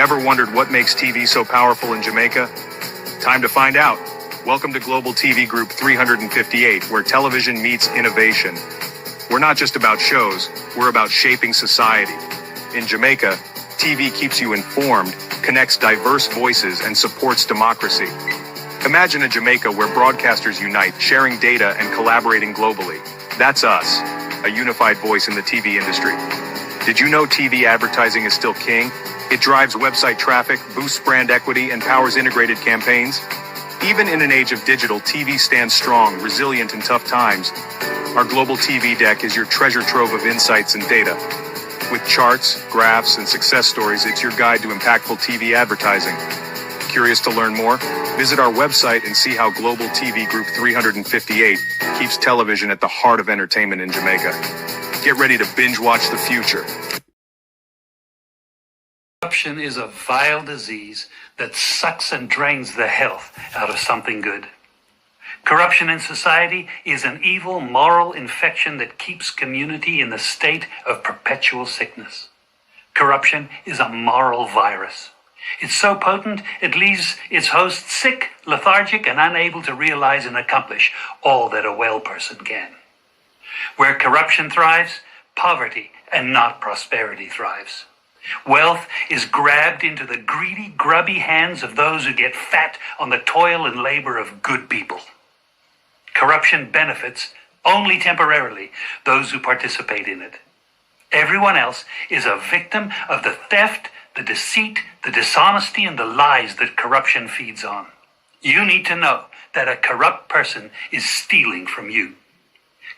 Ever wondered what makes TV so powerful in Jamaica? Time to find out. Welcome to Global TV Group 358, where television meets innovation. We're not just about shows, we're about shaping society. In Jamaica, TV keeps you informed, connects diverse voices, and supports democracy. Imagine a Jamaica where broadcasters unite, sharing data and collaborating globally. That's us, a unified voice in the TV industry. Did you know TV advertising is still king? It drives website traffic, boosts brand equity, and powers integrated campaigns. Even in an age of digital, TV stands strong, resilient in tough times. Our Global TV Deck is your treasure trove of insights and data. With charts, graphs, and success stories, it's your guide to impactful TV advertising. Curious to learn more? Visit our website and see how Global TV Group 358 keeps television at the heart of entertainment in Jamaica. Get ready to binge watch the future. Corruption is a vile disease that sucks and drains the health out of something good. Corruption in society is an evil moral infection that keeps community in the state of perpetual sickness. Corruption is a moral virus. It's so potent, it leaves its host sick, lethargic, and unable to realize and accomplish all that a well person can. Where corruption thrives, poverty and not prosperity thrives. Wealth is grabbed into the greedy, grubby hands of those who get fat on the toil and labor of good people. Corruption benefits, only temporarily, those who participate in it. Everyone else is a victim of the theft, the deceit, the dishonesty, and the lies that corruption feeds on. You need to know that a corrupt person is stealing from you.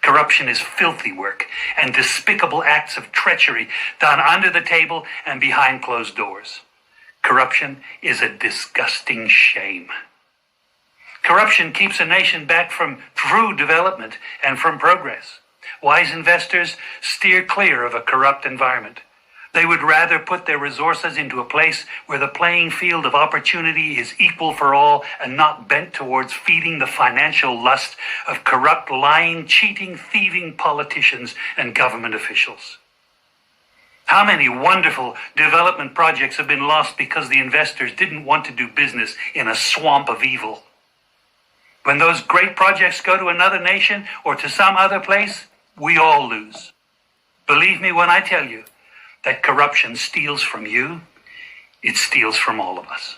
Corruption is filthy work and despicable acts of treachery done under the table and behind closed doors. Corruption is a disgusting shame. Corruption keeps a nation back from true development and from progress. Wise investors steer clear of a corrupt environment. They would rather put their resources into a place where the playing field of opportunity is equal for all and not bent towards feeding the financial lust of corrupt, lying, cheating, thieving politicians and government officials. How many wonderful development projects have been lost because the investors didn't want to do business in a swamp of evil? When those great projects go to another nation or to some other place, we all lose. Believe me when I tell you that corruption steals from you, it steals from all of us.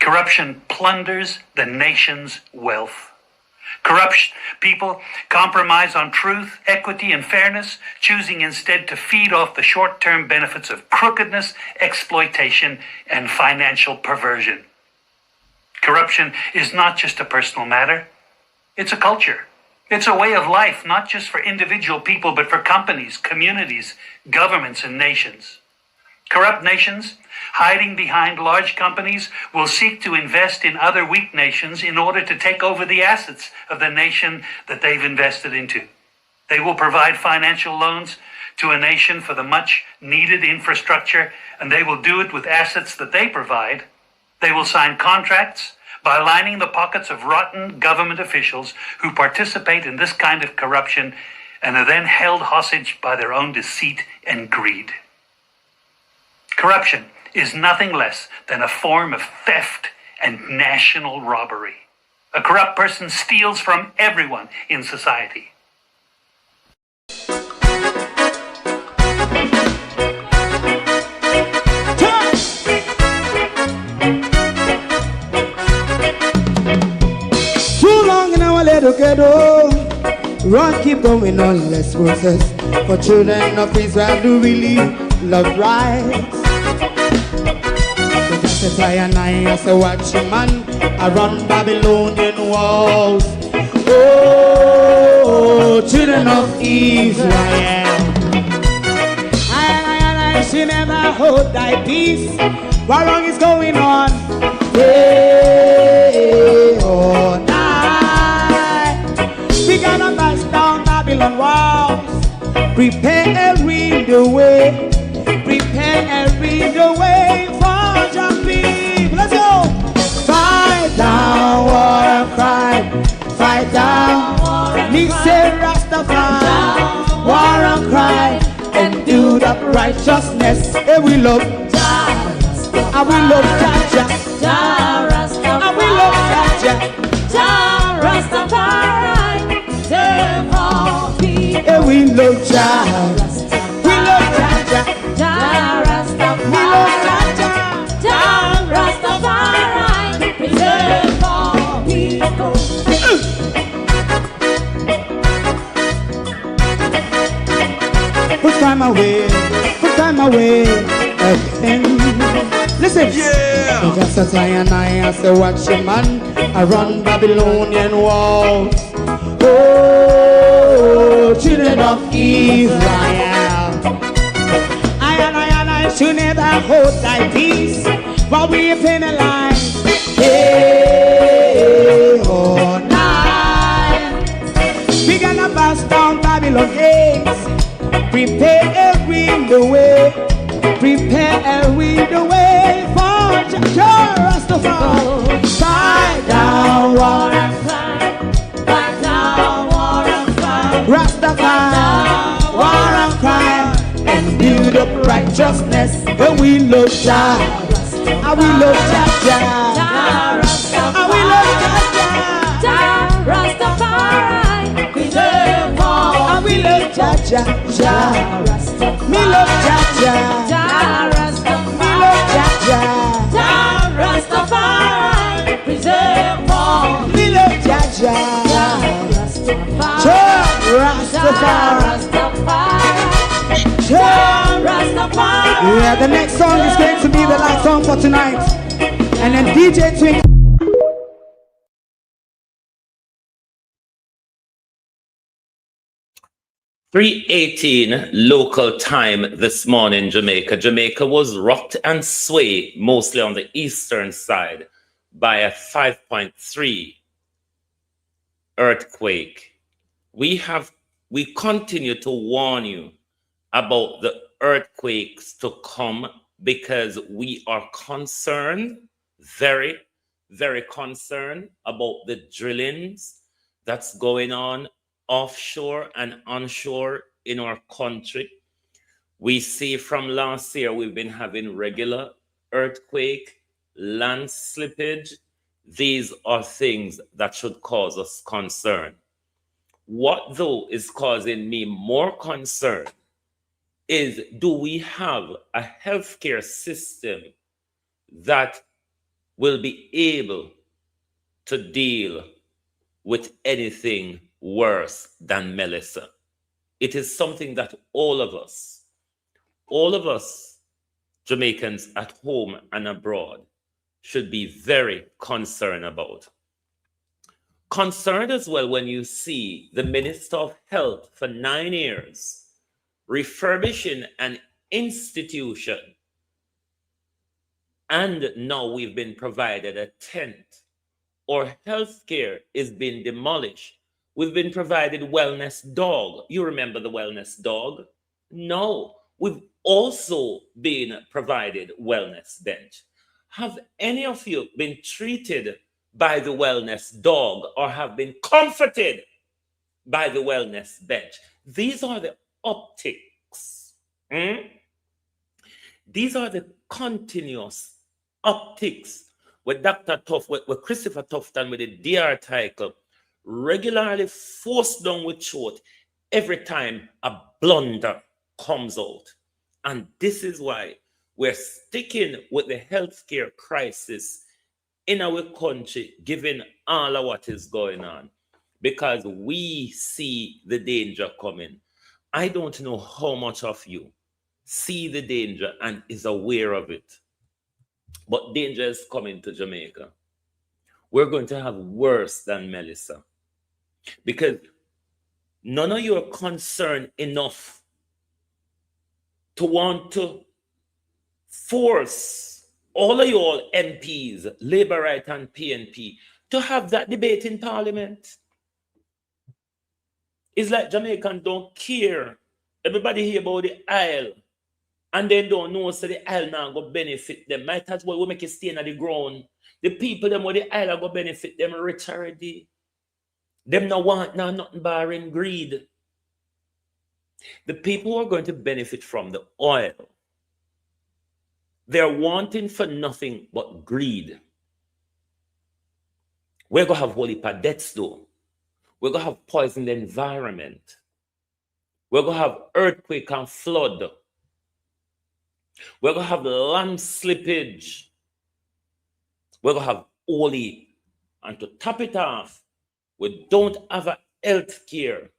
Corruption plunders the nation's wealth. Corrupt people compromise on truth, equity, and fairness, choosing instead to feed off the short-term benefits of crookedness, exploitation, and financial perversion. Corruption is not just a personal matter, it's a culture. It's a way of life, not just for individual people, but for companies, communities, governments, and nations. Corrupt nations, hiding behind large companies, will seek to invest in other weak nations in order to take over the assets of the nation that they've invested into. They will provide financial loans to a nation for the much-needed infrastructure, and they will do it with assets that they provide. They will sign contracts by lining the pockets of rotten government officials who participate in this kind of corruption and are then held hostage by their own deceit and greed. Corruption is nothing less than a form of theft and national robbery. A corrupt person steals from everyone in society. Ghetto, run, keep going on, less process. For children of Israel do really love rights. So just a and I as a watchman around Babylonian walls. Oh, children of Israel, I she never hold thy peace. What wrong is going on? Hey, oh, we gonna bust down Babylon walls. Prepare the way. Prepare the way for your people. Let's go. Fight down, war and crime. Fight down. Listen, Rastafari. War and crime. And do the righteousness. And we love. I And we love Jaja. Jah Rastafari. And we love Jaja. Jah Rastafari. Save all people. And we love Jaja. We love Jaja. Jah Rastafari. We love Jaja. Jah Rastafari. Preserve all people. Put time away again. Listen, Yeah! just as I and I say, watch a man, I run Babylonian walls. Oh, children of Israel, I should never hold thy peace, while we penalize day or night. We gonna bust down Babylon gates. Prepare the way, prepare the way for Jah Rastafari. Fight down war and fight, Fight down war and fight. Rastafari, war and crime, and build up righteousness. And we love Jah, and we love Jah, Jah and we love Rastafari. Jah, Jah Rastafari. Preserve all. and we love Jah. Jah Me love Jah, Jah me Rastafari. love Jah, Jah Rastafari. Preserve all. me love Jah. Jah Rastafari. Jah Rastafari. Jah Rastafari. Yeah, the next song is going to be the last song for tonight. And then DJ Twink. 3:18 local time this morning, Jamaica. Jamaica was rocked and swayed mostly on the eastern side by a 5.3 earthquake. We continue to warn you about the earthquakes to come because we are concerned, very, very concerned about the drillings that's going on offshore and onshore in our country. We see from last year we've been having regular earthquake, land slippage. These are things that should cause us concern. What though is causing me more concern is, do we have a healthcare system that will be able to deal with anything worse than Melissa? It is something that all of us Jamaicans at home and abroad should be very concerned about. Concerned as well when you see the Minister of Health for 9 years refurbishing an institution, and now we've been provided a tent, or healthcare is being demolished. We've been provided wellness dog. You remember the wellness dog? No, we've also been provided wellness bench. Have any of you been treated by the wellness dog or have been comforted by the wellness bench? These are the optics. These are the continuous optics with Dr. Tuff, with Christopher Tufton, with the DR title, regularly forced down with short every time a blunder comes out. And this is why we're sticking with the healthcare crisis in our country, given all of what is going on, because we see the danger coming. I don't know how much of you see the danger and is aware of it, but danger is coming to Jamaica. We're going to have worse than Melissa, because none of you are concerned enough to want to force all of you all MPs, Labour Right and PNP, to have that debate in Parliament. It's like Jamaicans don't care. Everybody hear about the aisle, and they don't know so the aisle now go benefit them. Might as well we make it stay in the ground. The people them where the aisle are go benefit them rich already. Them no want now nothing barring greed. The people who are going to benefit from the oil, They're wanting for nothing but greed. We're going to have whole heap of deaths though. We're going to have poisoned environment. We're going to have earthquake and flood. We're going to have land slippage. We're going to have whole heap. And to top it off, we don't have a health care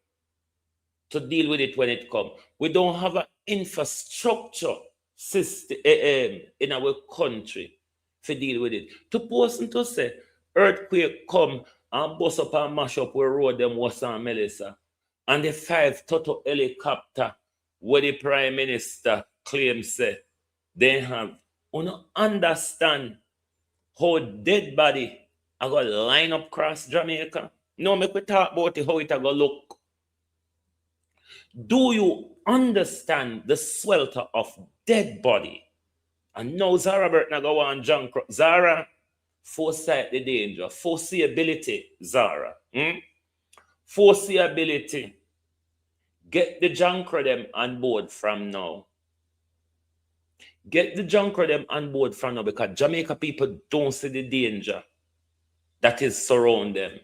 to deal with it when it comes. We don't have an infrastructure system in our country to deal with it. To person to say, earthquake come and bust up and mash up where road them was and Melissa. And the 5 Toto helicopter where the Prime Minister claims say they have. You don't understand how dead body are going to line up across Jamaica. No, make we talk about it, how it are going to look. Do you understand the swelter of dead body? And now Zara Burton go on John Zara, foresight the danger, foreseeability, Zara. Foreseeability. Get the junker them on board from now. Get the junker them on board from now because Jamaica people don't see the danger that is surround them.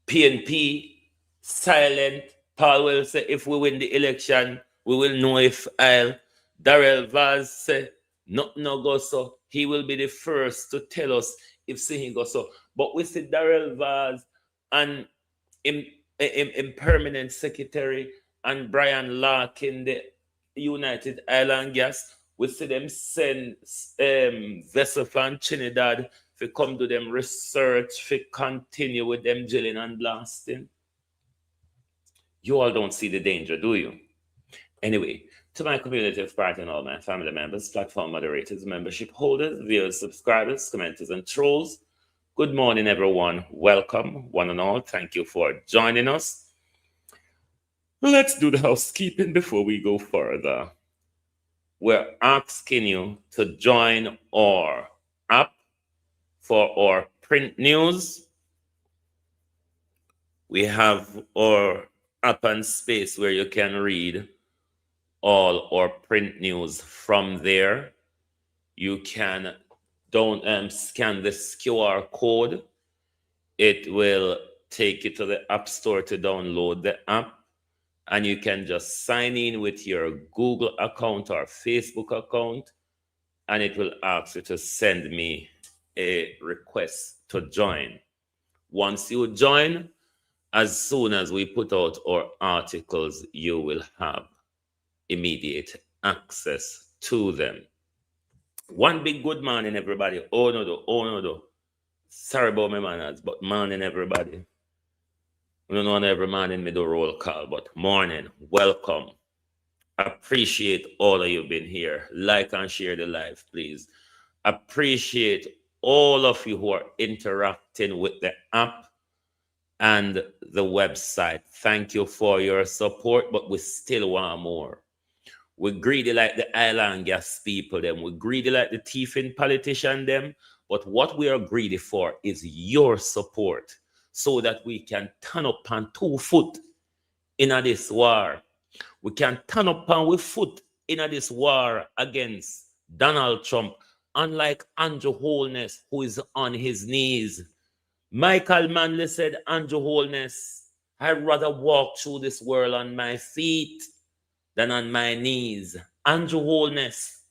PNP, silent. Paul will say, if we win the election, we will know if I'll. Darrell Vaz say, nothing no go so. He will be the first to tell us if he go so. But we see Darrell Vaz and in permanent secretary and Brian Larkin, the United Island Gas, we see them send vessel from Trinidad to come to them research, to continue with them drilling and blasting. You all don't see the danger, do you? Anyway, to my community of part and all my family members, platform moderators, membership holders, viewers, subscribers, commenters, and trolls, good morning, everyone. Welcome, one and all. Thank you for joining us. Let's do the housekeeping before we go further. We're asking you to join our app for our print news. We have our app and space where you can read all our print news from there. You can scan this QR code. It will take you to the App Store to download the app. And you can just sign in with your Google account or Facebook account. And it will ask you to send me a request to join. Once you join, as soon as we put out our articles, you will have immediate access to them. One big good morning, everybody. Oh no. Sorry about my manners, but morning, everybody. I don't know every morning me do roll call, but morning, welcome. Appreciate all of you been here. Like and share the live, please. Appreciate all of you who are interacting with the app and the website. Thank you for your support, but we still want more. We're greedy like the island gas people, them. We're greedy like the thieving politician, them. But what we are greedy for is your support so that we can turn up on 2 foot in this war. We can turn up on with foot in this war against Donald Trump, unlike Andrew Holness, who is on his knees. Michael Manley said, Andrew Holness, I'd rather walk through this world on my feet than on my knees. Andrew Holness,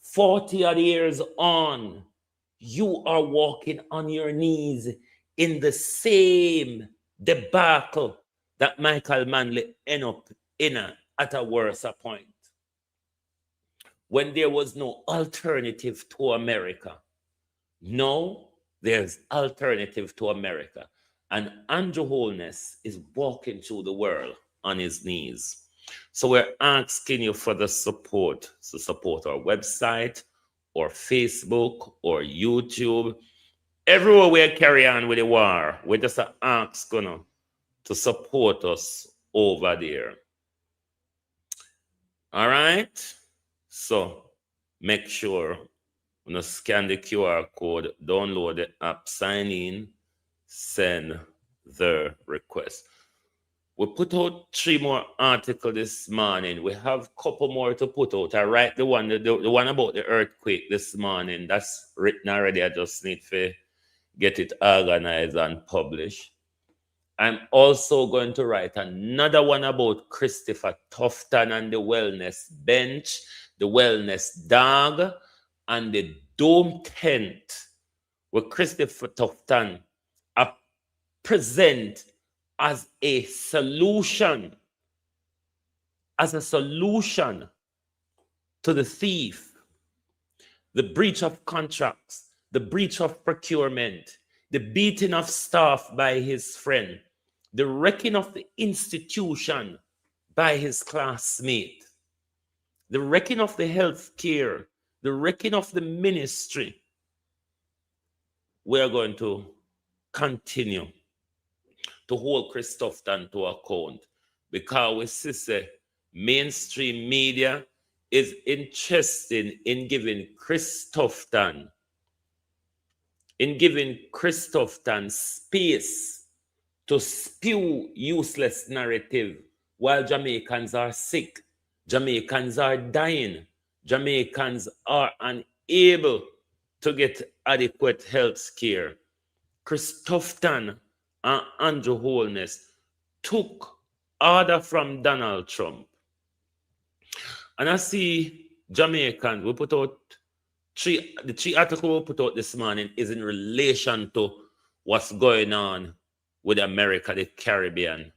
40 odd years on, you are walking on your knees in the same debacle that Michael Manley ended up in at a worse point. When there was no alternative to America. No, there's alternative to America. And Andrew Holness is walking through the world on his knees. So we're asking you for the support. So support our website, or Facebook, or YouTube. Everywhere we carry on with the war, we're just asking to support us over there. All right? So make sure you scan the QR code, download the app, sign in, send the request. We put out 3 more articles this morning. We have a couple more to put out. I write the one about the earthquake this morning. That's written already. I just need to get it organized and published. I'm also going to write another one about Christopher Tufton and the wellness bench, the wellness dog, and the dome tent, where Christopher Tufton present as a solution, to the thief, the breach of contracts, the breach of procurement, the beating of staff by his friend, the wrecking of the institution by his classmate, the wrecking of the health care, the wrecking of the ministry. We are going to continue to hold Chris Tufton to account, because we see mainstream media is interested in giving Chris Tufton space to spew useless narrative while Jamaicans are sick, Jamaicans are dying, Jamaicans are unable to get adequate health care. Chris Tufton and Andrew Holness took order from Donald Trump. And I see Jamaicans, we put out the 3 articles we put out this morning is in relation to what's going on with America, the Caribbean,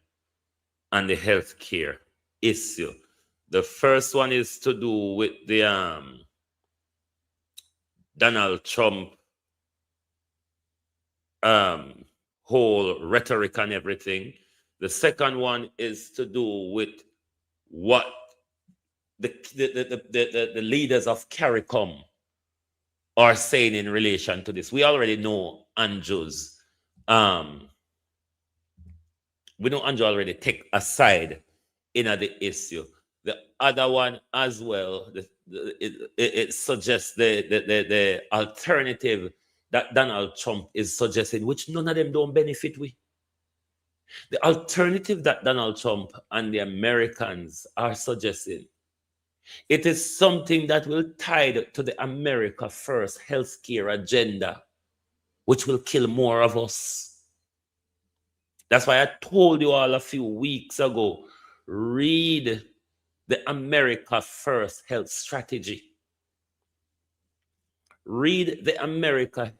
and the healthcare issue. The first one is to do with the Donald Trump whole rhetoric and everything. The second one is to do with what the leaders of CARICOM are saying in relation to this. We already know Andrew's. We know Andrew already take aside in the issue. The other one as well, it suggests the alternative that Donald Trump is suggesting, which none of them don't benefit with. The alternative that Donald Trump and the Americans are suggesting, it is something that will tie to the America First healthcare agenda, which will kill more of us. That's why I told you all a few weeks ago, read the America First health strategy. Read the America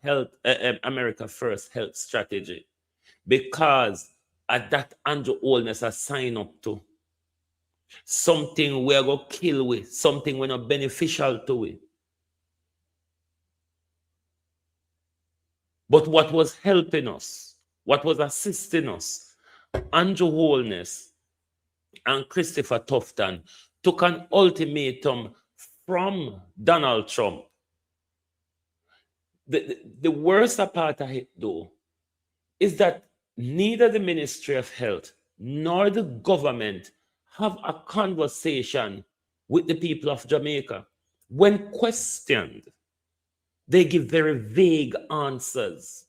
First health strategy, because at that Andrew Holness has signed up to something we're going to kill with, something we're not beneficial to it. But what was helping us, what was assisting us, Andrew Holness and Christopher Tufton took an ultimatum from Donald Trump. The worst part of it, though, is that neither the Ministry of Health nor the government have a conversation with the people of Jamaica. When questioned, they give very vague answers.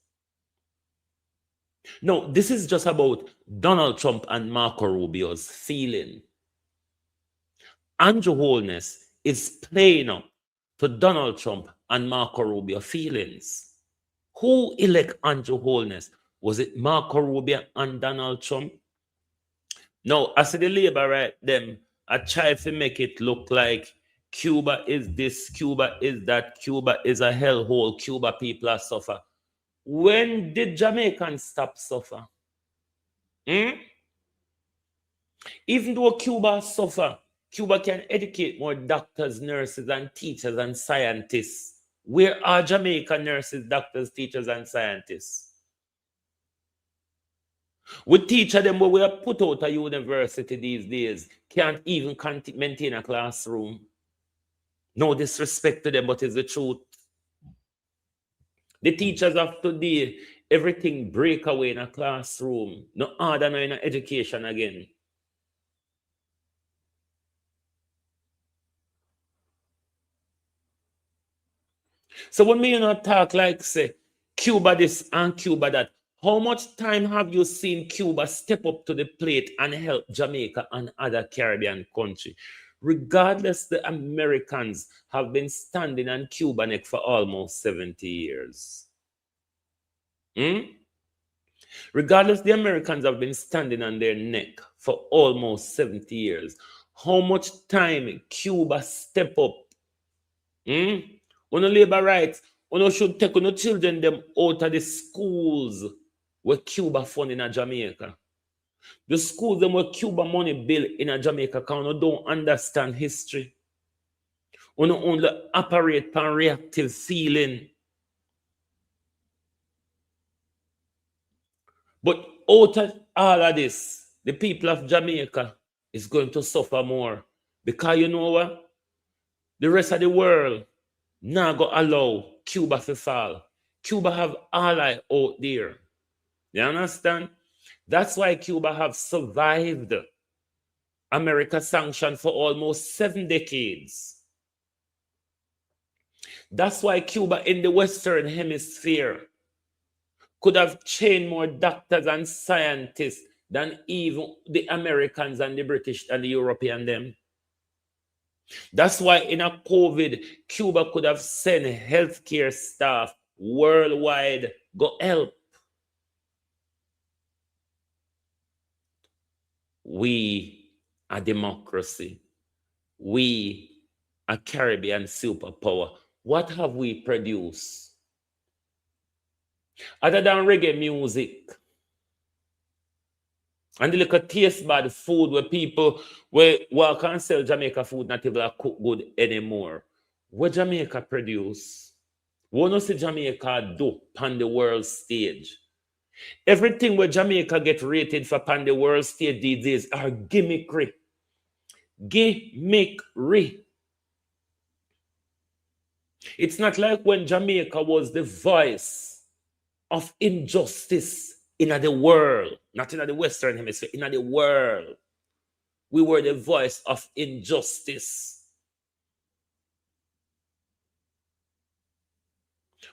No, this is just about Donald Trump and Marco Rubio's feeling. Andrew Holness is playing up to Donald Trump and Marco Rubio feelings. Who elect Andrew Holness? Was it Marco Rubio and Donald Trump? No, I see the labor right them. I try to make it look like Cuba is this, Cuba is that, Cuba is a hellhole, Cuba people are suffer. When did Jamaicans stop suffer? Even though Cuba suffer, Cuba can educate more doctors, nurses, and teachers and scientists. Where are Jamaican nurses, doctors, teachers, and scientists? We teach them, but we are put out a university these days, can't even maintain a classroom. No disrespect to them, but it's the truth. The teachers of today, everything break away in a classroom. No order, no in education again. So when me talk like say Cuba this and Cuba that, How much time have you seen Cuba step up to the plate and help Jamaica and other Caribbean countries? Regardless, the Americans have been standing on Cuba neck for almost 70 years. Regardless, the Americans have been standing on their neck for almost 70 years. How much time Cuba step up? On the labor rights, you should take on children them out of the schools where Cuba funding in Jamaica. The schools them where Cuba money built in Jamaica because you don't understand history. You only operate on reactive feeling. But out of all of this, the people of Jamaica is going to suffer more. Because you know what? The rest of the world now go allow Cuba to fall. Cuba have ally out there. You understand? That's why Cuba have survived America sanction for almost 7 decades. That's why Cuba in the Western Hemisphere could have trained more doctors and scientists than even the Americans and the British and the European them. That's why in a COVID, Cuba could have sent healthcare staff worldwide go help. We are democracy. We are Caribbean superpower. What have we produced? Other than reggae music and the little taste bad food where people walk and sell Jamaica food not even cook good anymore. What Jamaica produce? What no see Jamaica do on the world stage? Everything where Jamaica get rated for on the world stage these days are gimmickry. Gimmickry. It's not like when Jamaica was the voice of injustice in the world, not in the Western Hemisphere, in the world. We were the voice of injustice.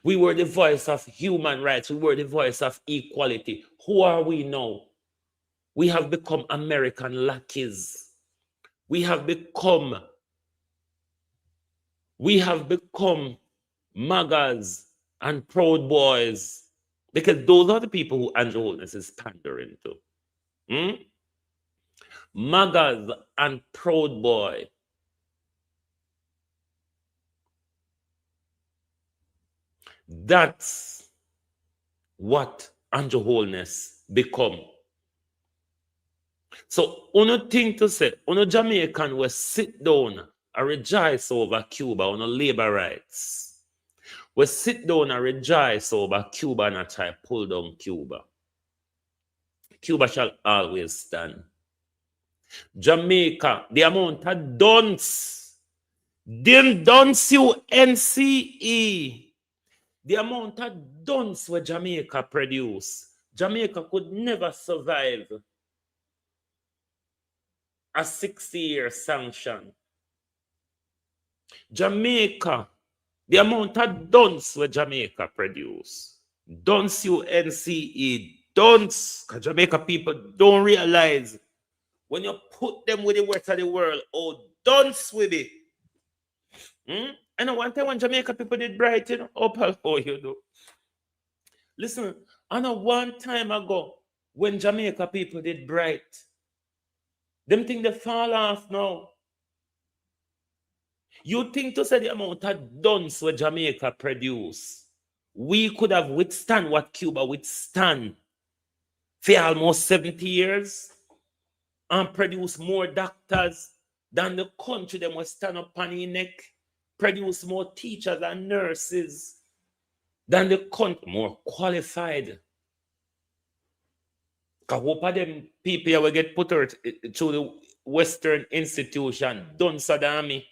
We were the voice of human rights. We were the voice of equality. Who are we now? We have become American lackeys. We have become MAGAs and Proud Boys, because those are the people who Andrew Holness is pandering to. MAGAs and Proud Boy. That's what Andrew Holness become. So, one thing to say, one Jamaican will sit down and rejoice over Cuba, on labor rights. We sit down and rejoice over Cuba and try to pull down Cuba. Cuba shall always stand. Jamaica, the amount of dunce, them dunce UNCE, the amount of dunce where Jamaica produce, Jamaica could never survive a 60-year sanction. Jamaica, the amount of dunce where Jamaica produce, dunce UNCE, dunce, because Jamaica people don't realize when you put them with the rest of the world, oh, dunce with it. I know one time when Jamaica people did bright, you know, oh, you know. Listen, I know one time ago when Jamaica people did bright, them think they fall off now. You think to say the amount of dunce where Jamaica produce, we could have withstand what Cuba withstand for almost 70 years and produce more doctors than the country them will stand up on the neck, produce more teachers and nurses than the country, more qualified. Because hope of them people will get put out through the Western institution, done Saddam.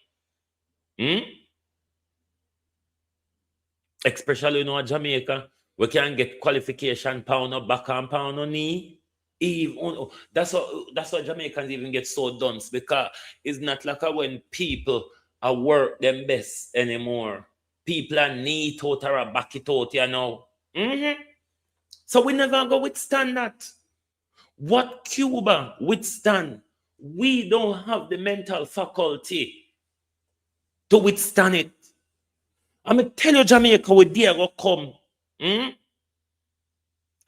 Especially in Jamaica, we can get qualification pound up back and pound on knee. Even that's what Jamaicans even get so dunce, because it's not like when people are work them best anymore. People are neat out or back it out, you know. So we never go withstand that. What Cuba withstand, we don't have the mental faculty to withstand it. I'm going to tell you, Jamaica, we dare go come.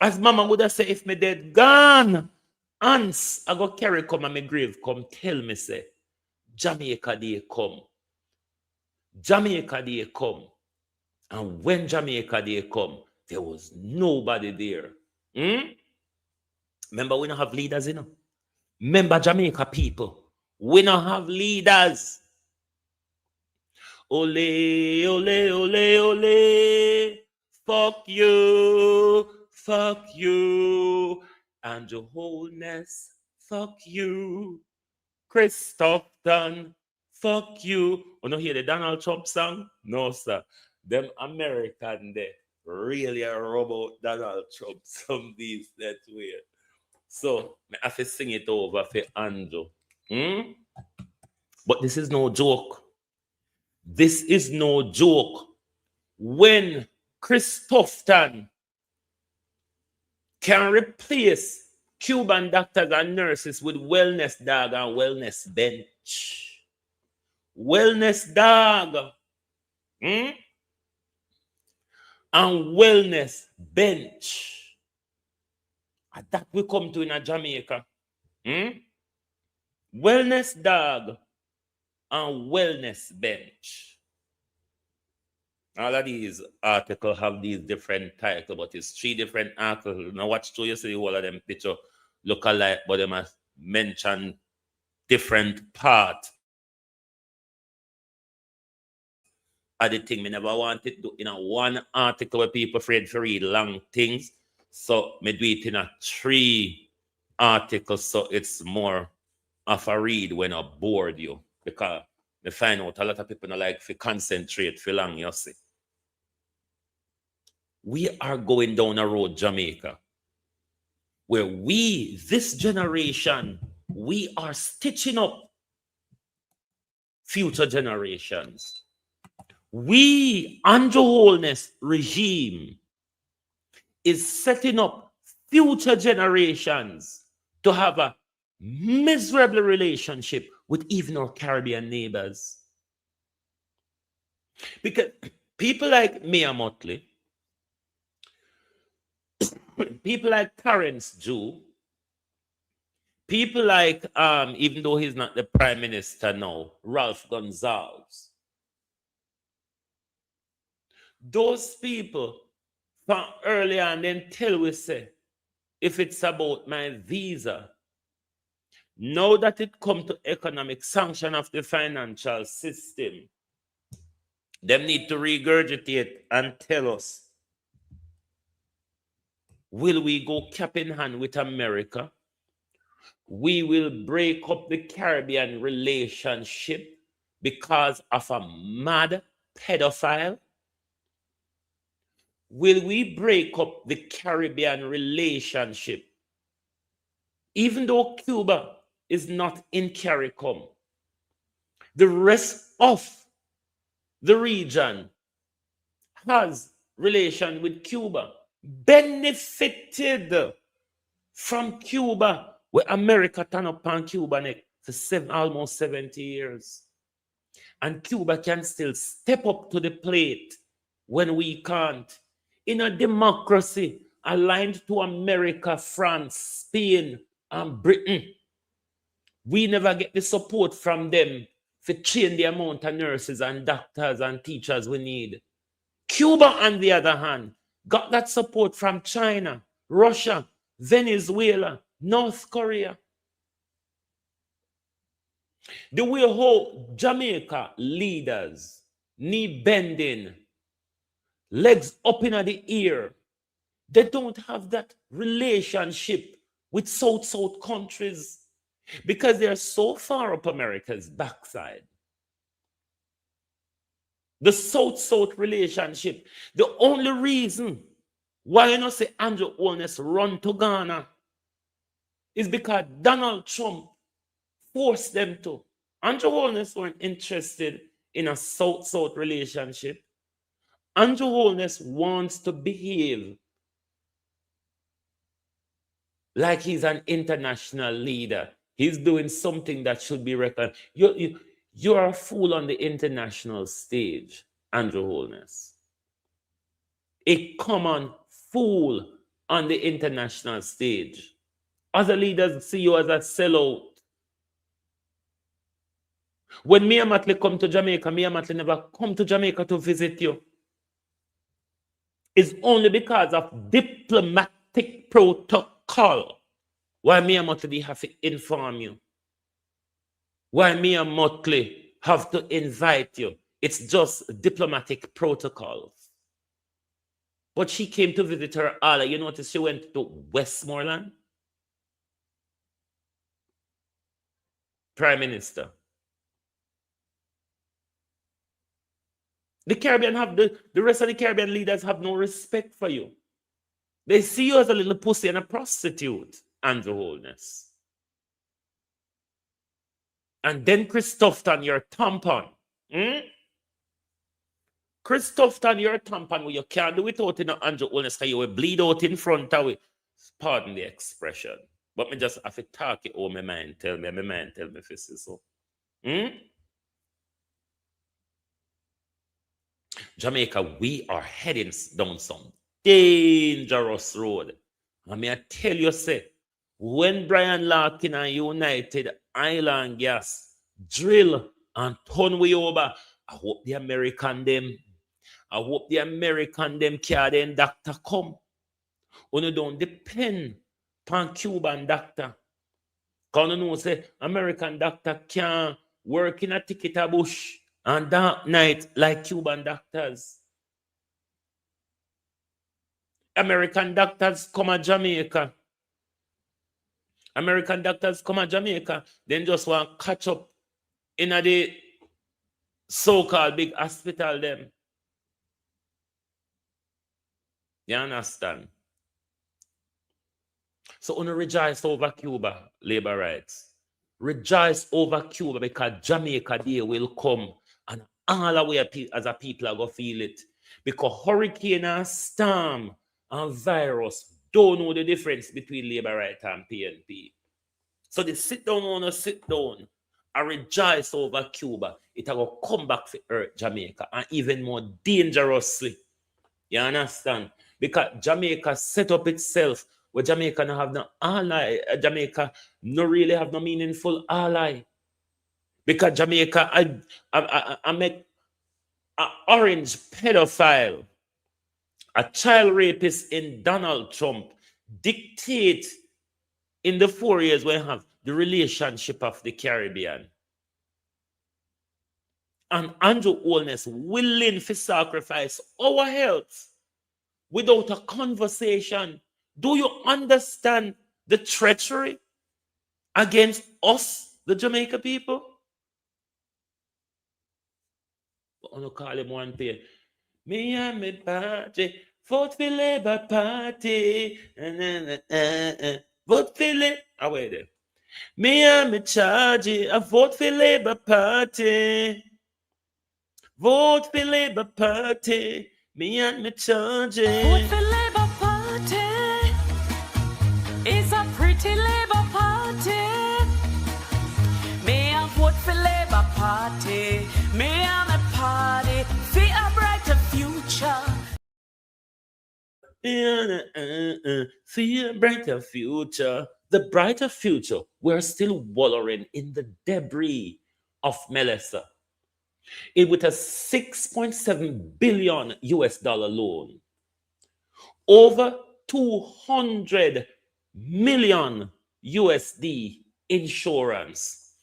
As mama would have said, if me dead gone, ants, I go carry come and my grave come tell me, say, Jamaica they come. Jamaica they come. And when Jamaica they come, there was nobody there. Remember, we don't have leaders, you know. Remember, Jamaica people, we don't have leaders. Ole, ole, ole, ole. Fuck you, and your wholeness, fuck you. Christopherton, fuck you. You know hear the Donald Trump song? No, sir. Them American they really rub out Donald Trump some these that way. So I have to sing it over for Andrew. But this is no joke. This is no joke. When Christopherton can replace Cuban doctors and nurses with wellness dog and wellness bench. Wellness dog. And wellness bench. And that we come to in a Jamaica. Wellness dog and wellness bench. All of these articles have these different titles, but it's 3 different articles. Now watch through, you see all of them picture look alike, but they must mention different parts of the thing. Me never wanted to in a one article where people afraid to read long things. So me do it in a 3 articles, so it's more of a read when I bored you. Because they find out a lot of people don't like to concentrate for long, you see. We are going down a road, Jamaica, where we, this generation, we are stitching up future generations. We, under wholeness regime, is setting up future generations to have a miserable relationship with even our Caribbean neighbors. Because people like Mia Motley, people like Terence Jew, people like, even though he's not the prime minister now, Ralph Gonsalves, those people from earlier and then tell we say, if it's about my visa, now that it come to economic sanction of the financial system, them need to regurgitate and tell us, will we go cap in hand with America? We will break up the Caribbean relationship because of a mad pedophile? Will we break up the Caribbean relationship even though Cuba is not in CARICOM? The rest of the region has relation with Cuba, benefited from Cuba, where America turned up on Cuba neck for almost 70 years. And Cuba can still step up to the plate when we can't. In a democracy aligned to America, France, Spain, and Britain, we never get the support from them to train the amount of nurses and doctors and teachers we need. Cuba, on the other hand, got that support from China, Russia, Venezuela, North Korea. The way how Jamaica leaders, knee bending, legs up in the ear, they don't have that relationship with South countries because they're so far up America's backside. The South relationship, the only reason why you not say Andrew Holness run to Ghana is because Donald Trump forced them to. Andrew Holness weren't interested in a South relationship. Andrew Holness wants to behave like he's an international leader. He's doing something that should be recognized. You're a fool on the international stage, Andrew Holness. A common fool on the international stage. Other leaders see you as a sellout. When me and Matley come to Jamaica, me and Matley never come to Jamaica to visit you. It's only because of diplomatic protocol why me and Matley have to inform you. Why me and Matley have to invite you. It's just diplomatic protocols. But she came to visit her Allah. You notice she went to Westmoreland? Prime Minister. The Caribbean have the rest of the Caribbean leaders have no respect for you. They see you as a little pussy and a prostitute, Andrew Holness. And then Christopherton, your tampon. Christopherton, your tampon, where you can't do it out in Andrew Holness, because you will bleed out in front of it. Pardon the expression. But me just have to talk it over my mind. Tell me if it's so. Jamaica, we are heading down some dangerous road. I mean, I tell you, say, when Brian Larkin and United Island Gas drill and turn way over, I hope the American them can doctor come. When you don't depend on Cuban doctor. Because you know, say, American doctor can't work in a ticket a bush and dark night like Cuban doctors. American doctors come to Jamaica. Then just want to catch up in the so-called big hospital them. You understand? So on rejoice over Cuba, labor rights. Rejoice over Cuba because Jamaica Day will come and all the way as a people are going to feel it. Because hurricane and storm and virus don't know the difference between labor rights and PNP. So they sit down and rejoice over Cuba. It will come back to earth, Jamaica, and even more dangerously. You understand? Because Jamaica set up itself where Jamaica no have no ally. Jamaica no really have no meaningful ally. Because Jamaica, I make an orange pedophile, a child rapist in Donald Trump, dictate in the 4 years we have the relationship of the Caribbean. And Andrew Holness willing to sacrifice our health without a conversation. Do you understand the treachery against us, the Jamaica people? I'm going to call him one day. Me and me party, vote for Labour Party. Vote for Labour. Oh, wait there. Me and me charge, I vote for Labour Party. Vote for Labour Party. Me and me charge. Vote for Labour Party. It's a pretty Labour Party. Me I vote for Labour Party. Me and me party for a brighter future. See a brighter future. The brighter future, we're still wallowing in the debris of Melissa. With a $6.7 billion US loan, over 200 million USD insurance,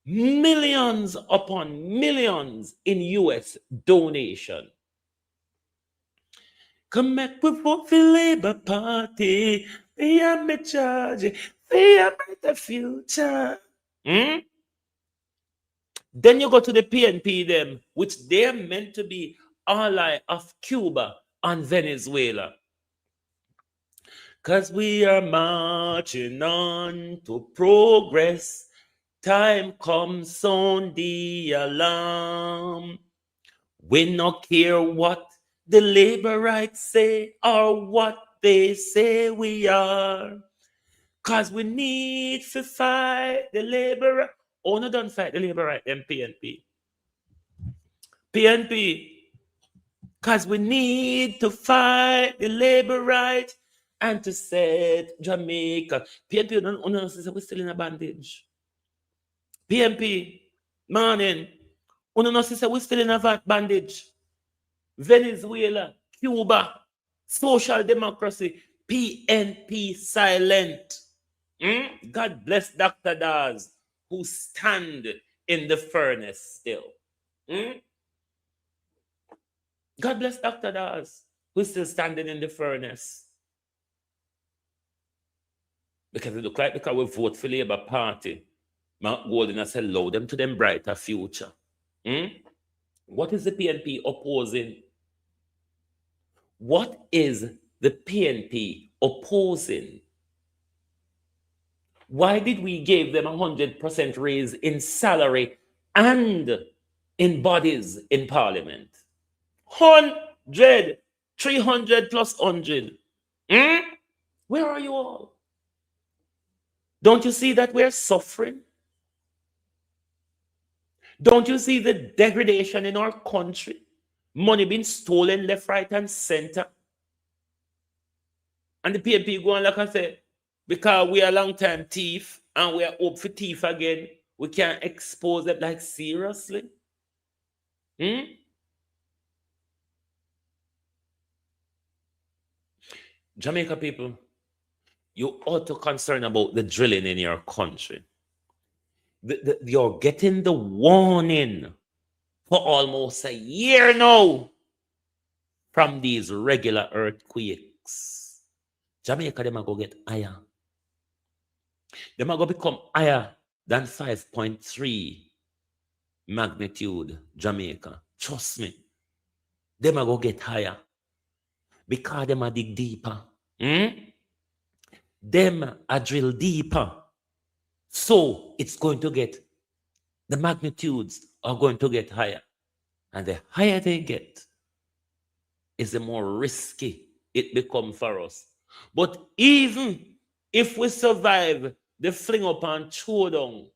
millions upon millions in US donation. Come back with vote for Labour Party. We are me charge. We are the future. Then you go to the PNP them, which they are meant to be ally of Cuba and Venezuela. Because we are marching on to progress. Time comes, sound the alarm. We not care what the labor rights say or what they say we are. Because we need to fight the labor. Oh, no, don't fight the labor right, then PNP. PNP. Because we need to fight the labor right and to set Jamaica. PNP, we're still in a bandage. PNP, morning. We're still in a bandage. Venezuela, Cuba, social democracy, PNP silent. God bless Dr. Daz, who stand in the furnace still. God bless Dr. Daz, who's still standing in the furnace. Because it look like because we vote for Labour Party, Mark Golden has allowed them to them brighter future. What is the PNP opposing? What is the PNP opposing? Why did we give them 100% raise in salary and in bodies in Parliament? 100, 300 plus 100. Where are you all? Don't you see that we're suffering? Don't you see the degradation in our country? Money being stolen left, right, and center. And the PNP go on like I say, because we are long-time thief and we are up for thief again, we can't expose them. Like, seriously? Jamaica people, you ought to concern about the drilling in your country. You're getting the warning for almost a year now from these regular earthquakes. Jamaica, them are going to get higher. Them are going to become higher than 5.3 magnitude, Jamaica. Trust me. Them are going to get higher. Because them are dig deeper. Them are drill deeper. So it's going to get, the magnitudes are going to get higher. And the higher they get, is the more risky it becomes for us. But even if we survive the fling up and throw down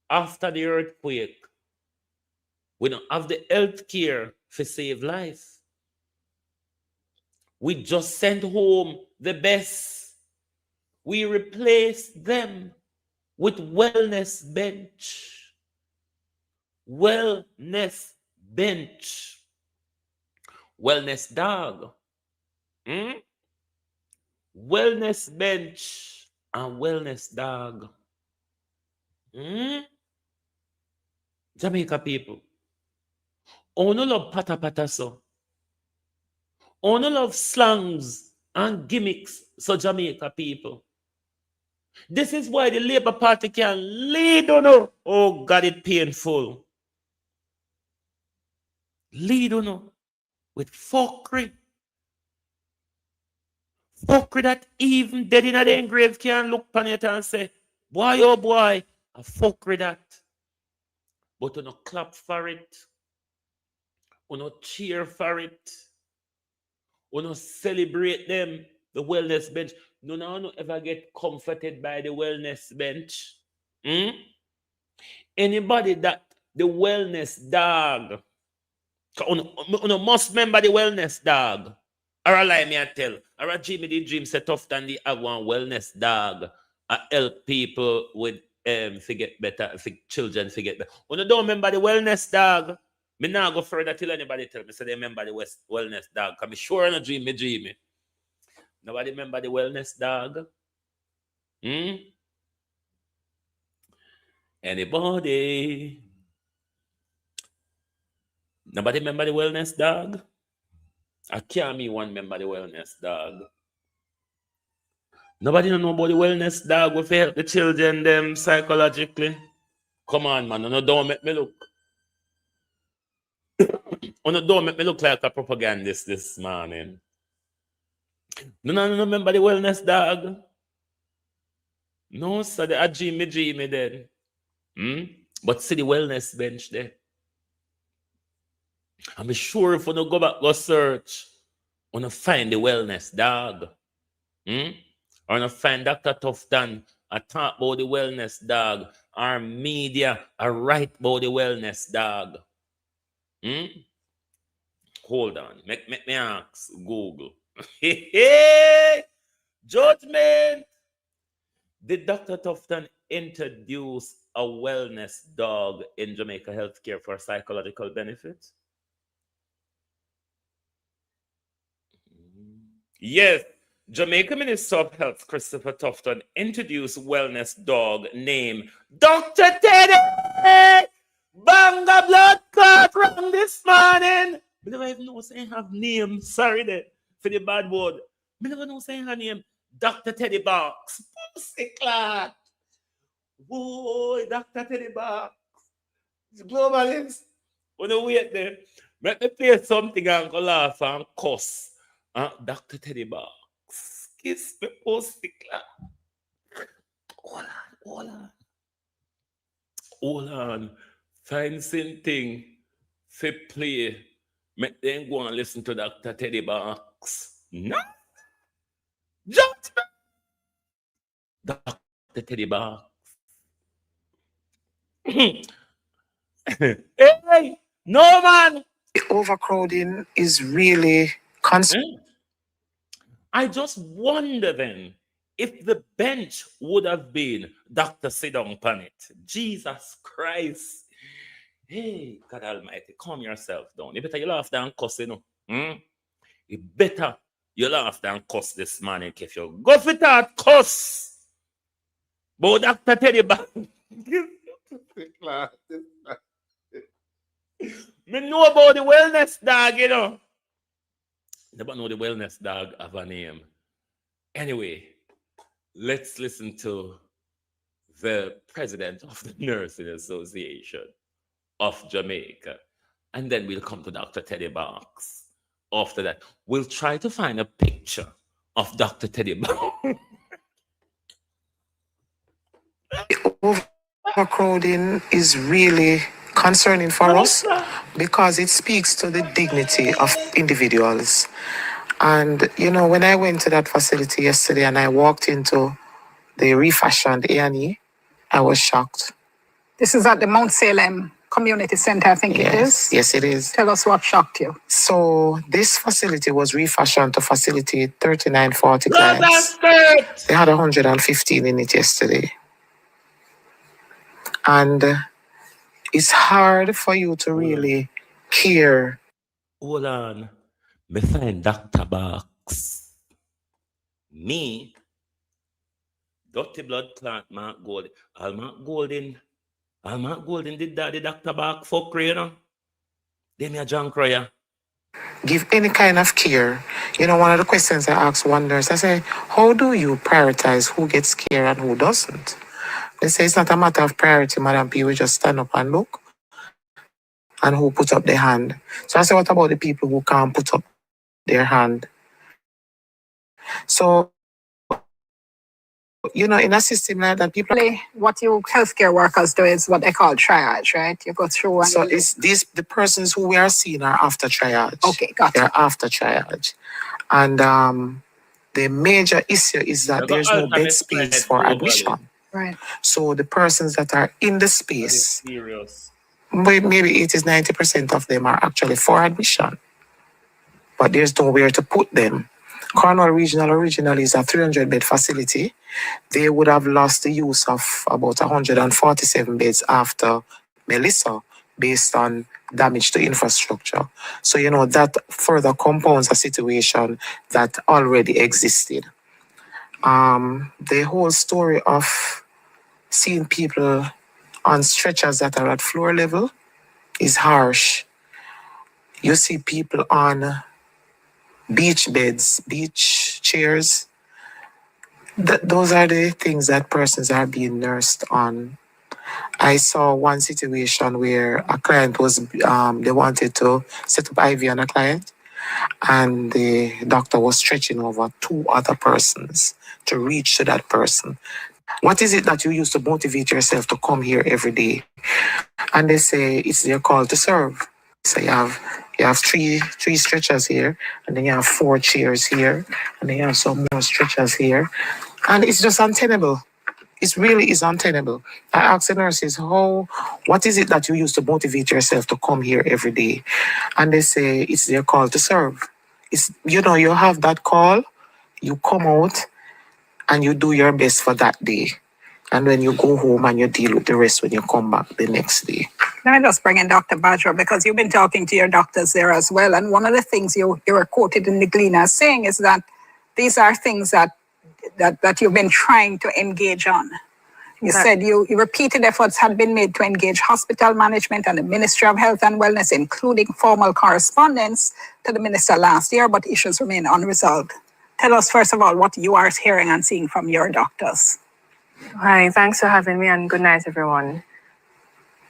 after the earthquake, we don't have the health care to save life. We just sent home the best. We replaced them with wellness bench. Wellness bench. Wellness dog. Wellness bench and wellness dog. Jamaica people. Oh, no love pata pata so. Oh, no love slangs and gimmicks so Jamaica people. This is why the Labour Party can lead on. Oh God, it's painful. Lead on with fuckery. Fuckery that even dead in the grave can look upon it and say, boy, oh boy, a fuckery that. But you no clap for it. You no cheer for it. You no celebrate them, the wellness bench. No ever get comforted by the wellness bench. Anybody that the wellness dog, you must remember the wellness dog. Or a lie me I tell. Or a Jimmy the dream set off than the have one wellness dog. I help people with forget better, children forget better. You don't remember the wellness dog. Me now go further till anybody tell me so they remember the wellness dog. Cause me sure I dream me. Nobody remember the wellness dog? Anybody? Nobody remember the wellness dog? I can't me one remember the wellness dog. Nobody don't know about the wellness dog will help the children them psychologically. Come on, man. Don't make me look. Don't make me look like a propagandist this morning. No, remember the wellness dog? No, sir, the Jimmy then. But see the wellness bench there. I'm sure if you go back, go search, you find the wellness dog. or not find Dr. Tufton I talk about the wellness dog, or media I write about the wellness dog. Hold on, make me ask Google. Judgment. Did Dr. Tufton introduce a wellness dog in Jamaica healthcare for psychological benefits? Yes. Jamaica Minister of Health Christopher Tufton introduced wellness dog named Dr. Teddy. Banga blood clot from this morning. I never even know saying have name. Sorry there for the bad word. I never know saying her name. Dr. Teddy Box. Pussy clot. Whoa, Dr. Teddy Box. It's globalist. When you wait there, let me play something and go laugh and cuss. Dr. Teddy Box. Kiss me pussy clot. Hold on. Find something for play. Make them go and listen to Dr. Teddy Box. No. Judgment. Dr. Teddy Box. Hey, no man. Overcrowding is really concerning. I just wonder then if the bench would have been Dr. Sidon Panet. Jesus Christ. Hey, God Almighty, calm yourself down. You better you laugh than cuss, you know. You better you laugh than cuss this morning, if you go for that cuss. But Dr. Teddy Bang. Me know about the wellness dog, you know. Never know the wellness dog have a name. Anyway, let's listen to the president of the Nursing Association of Jamaica. And then we'll come to Dr. Teddy Box. After that, we'll try to find a picture of Dr. Teddy Box. Overcrowding is really concerning for us because it speaks to the dignity of individuals. And, you know, when I went to that facility yesterday and I walked into the refashioned A&E, I was shocked. This is at the Mount Salem Community Center, I think it is. Yes, it is. Tell us what shocked you. So this facility was refashioned to facilitate 3940 clients. They had 115 in it yesterday. And it's hard for you to really hear. Hold on. Me find Dr. Box. Me, dirty blood clot, Mark Golding. Mark Golding did that, the Dr. Box fuck, you know? Them a junk cryer. Give any kind of care. You know, one of the questions I ask one nurse, I say, how do you prioritize who gets care and who doesn't? They say it's not a matter of priority, Madam P. We just stand up and look. And who put up their hand. So I say, what about the people who can't put up their hand? So, you know, in a system like that, people... What you healthcare workers do is what they call triage, right? You go through and... So it's these, the persons who we are seeing are after triage. Okay, got it. They're after triage. And the major issue is that there's no bed space for admission. Right. So the persons that are in the space... Maybe 80-90% of them are actually for admission. But there's nowhere to put them. Cornwall Regional originally is a 300-bed facility. They would have lost the use of about 147 beds after Melissa, based on damage to infrastructure. So, you know, that further compounds a situation that already existed. The whole story of seeing people on stretchers that are at floor level is harsh. You see people on beach beds, beach chairs. Those are the things that persons are being nursed on. I saw one situation where a client was, they wanted to set up IV on a client, and the doctor was stretching over two other persons to reach to that person. What is it that you use to motivate yourself to come here every day? And they say it's their call to serve. So you have three stretchers here, and then you have 4 chairs here, and then you have some more stretchers here. And it's just untenable. It really is untenable. I ask the nurses, what is it that you use to motivate yourself to come here every day? And they say it's their call to serve. It's, you have that call, you come out and you do your best for that day. And then you go home and you deal with the rest when you come back the next day. Let me just bring in Dr. Badger because you've been talking to your doctors there as well. And one of the things you were quoted in the Gleaner saying is that these are things that you've been trying to engage on. You said you repeated efforts had been made to engage hospital management and the Ministry of Health and Wellness, including formal correspondence to the minister last year, but issues remain unresolved. Tell us, first of all, what you are hearing and seeing from your doctors. Hi, thanks for having me and good night, everyone.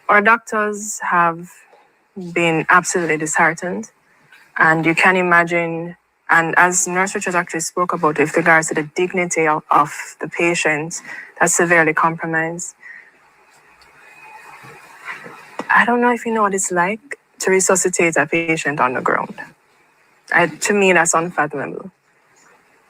Our doctors have been absolutely disheartened, and you can imagine, and as Nurse Richards actually spoke about, with regards to the dignity of the patient that's severely compromised. I don't know if you know what it's like to resuscitate a patient on the ground. To me, that's unfathomable.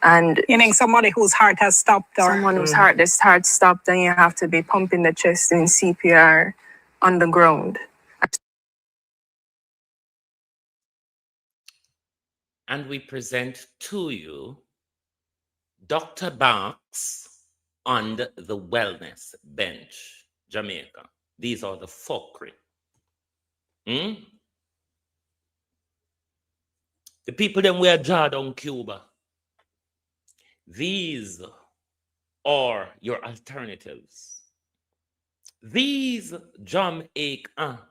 And meaning somebody whose heart has stopped, or someone whose heart stopped, and you have to be pumping the chest in CPR on the ground. And we present to you Dr. Barks on the wellness bench, Jamaica. These are the fuckery. The people them wear jaw down Cuba. These are your alternatives. These Jamaica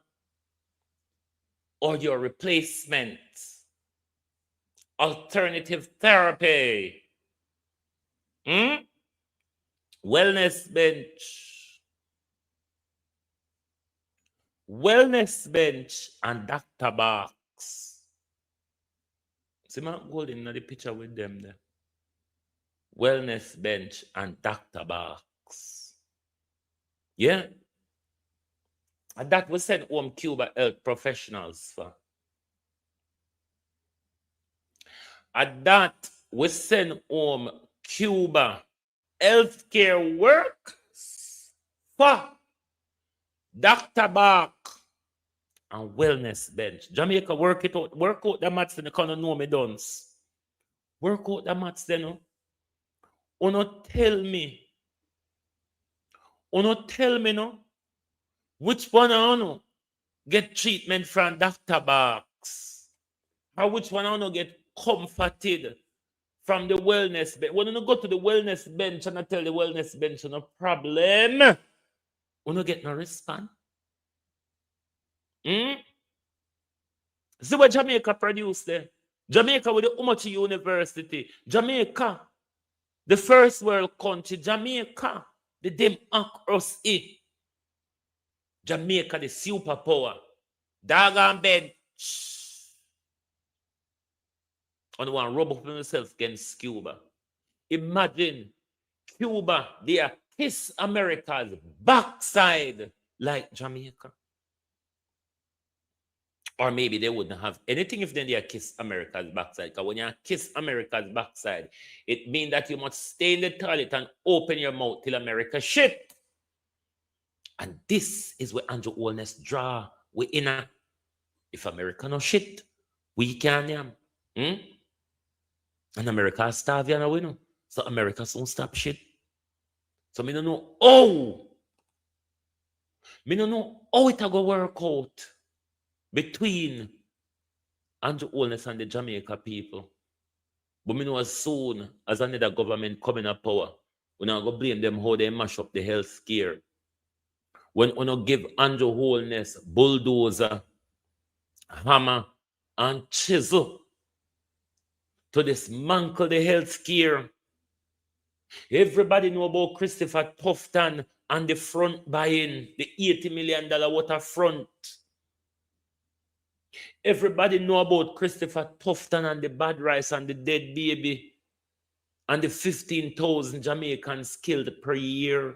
are your replacements. Alternative therapy. Wellness bench. Wellness bench and Dr. Barks. See my gold in the picture with them there. Wellness bench and Dr. Barks. Yeah. And that was sent home Cuba health professionals for. And that was sent home Cuba healthcare workers for Dr. Bark and wellness bench. Jamaica, work it out. Work out the maths, then you can't know me dons. Work out the maths, then. No? Uno tell me, no, which one I know get treatment from Dr. Barks, or which one I know get comforted from the wellness bench. When you go to the wellness bench and I tell the wellness bench no problem, you get no response. See what Jamaica produced there? Jamaica with the Umochi University. Jamaica, the first world country. Jamaica, the democracy. Jamaica, the superpower. Dagon bench. And one rub up himself against Cuba. Imagine Cuba, they are kiss America's backside like Jamaica. Or maybe they wouldn't have anything if then they kiss America's backside. Because when you kiss America's backside, it means that you must stay in the toilet and open your mouth till America shit. And this is where Andrew Holness draw we in a. If America no shit, we can And America starve you we know. So America soon stop shit. So me don't know how it go work out between Andrew Holness and the Jamaica people. But me know as soon as another government come in power, we not go blame them how they mash up the health care. When we not give Andrew Holness bulldozer, hammer, and chisel to dismantle the health care. Everybody know about Christopher Tufton and the front buying, the $80 million water front. Everybody know about Christopher Tufton and the bad rice and the dead baby and the 15,000 Jamaicans killed per year.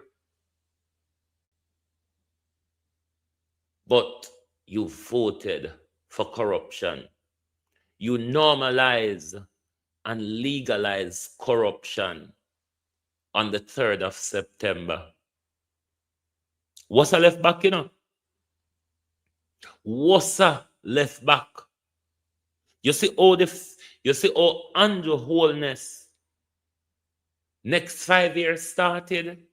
But you voted for corruption. You normalize and legalize corruption. on the 3rd of September. What's a left back, you know? What's a left back? You see how Andrew Holness next 5 years started?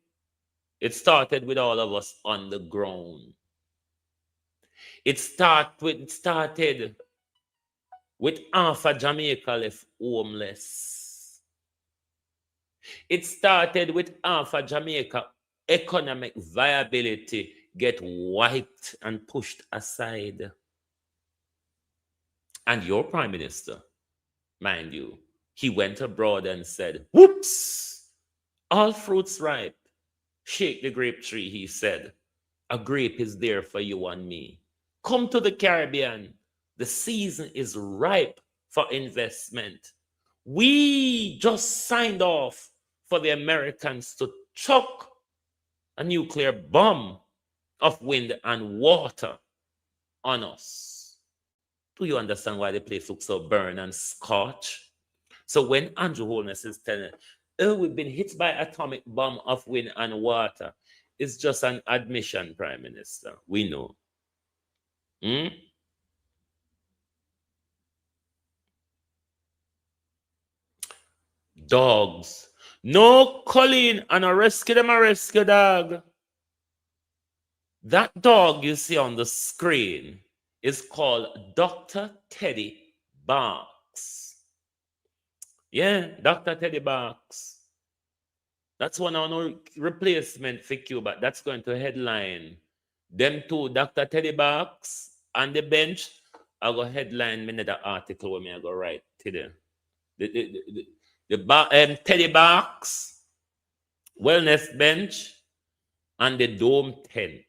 It started with all of us on the ground. It started with half of Jamaica left homeless. It started with half of Jamaica economic viability get wiped and pushed aside. And your prime minister, mind you, he went abroad and said, whoops, all fruits ripe. Shake the grape tree, he said. A grape is there for you and me. Come to the Caribbean. The season is ripe for investment. We just signed off for the Americans to chuck a nuclear bomb of wind and water on us. Do you understand why the place looks so burn and scorch? So when Andrew Holness is telling, oh, we've been hit by atomic bomb of wind and water, it's just an admission, Prime Minister. We know. Dogs. No Colleen and a rescue them, a rescue dog. That dog you see on the screen is called Dr. Teddy Barks. Yeah, Dr. Teddy Barks. That's one of our replacement for Cuba. That's going to headline. Them two, Dr. Teddy Barks on the bench, I'll go headline me the article where I go write today. The Teddy Barks, wellness bench, and the dome tent.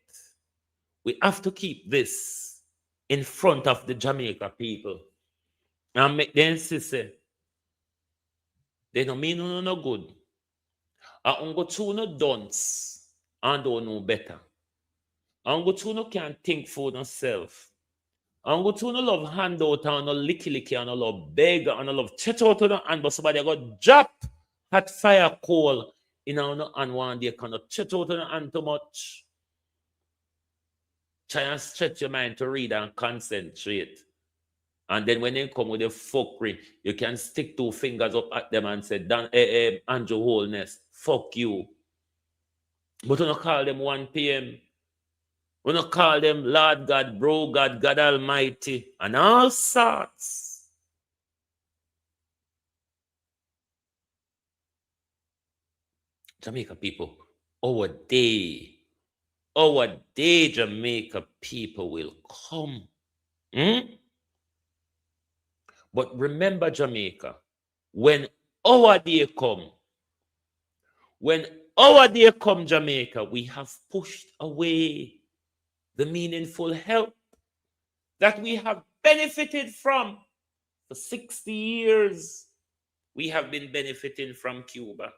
We have to keep this in front of the Jamaica people and make them say, they don't mean no good. I go to no dunce and don't know better. I go to no can't think for themselves. I go to no love handout and no licky and no love beg and no love chat out to the hand, but somebody got drop hot fire coal in no hand one day cannot chat out to the hand too much. Try and stretch your mind to read and concentrate. And then when they come with the fuckery, you can stick 2 fingers up at them and say, Andrew Holness, fuck you. But we don't call them 1 p.m. We don't call them Lord God, Bro God, God Almighty, and all sorts. Jamaica people, our day, Jamaica people will come. But remember, Jamaica, when our day come, Jamaica, we have pushed away the meaningful help that we have benefited from for 60 years. We have been benefiting from Cuba.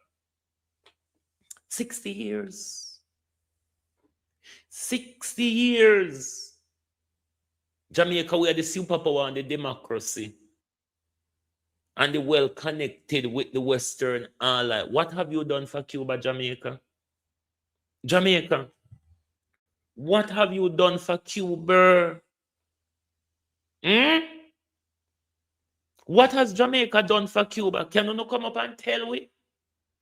60 years. 60 years. Jamaica, we are the superpower and the democracy. And the well connected with the Western ally. What have you done for Cuba, Jamaica? Jamaica, what have you done for Cuba? What has Jamaica done for Cuba? Can you not come up and tell we?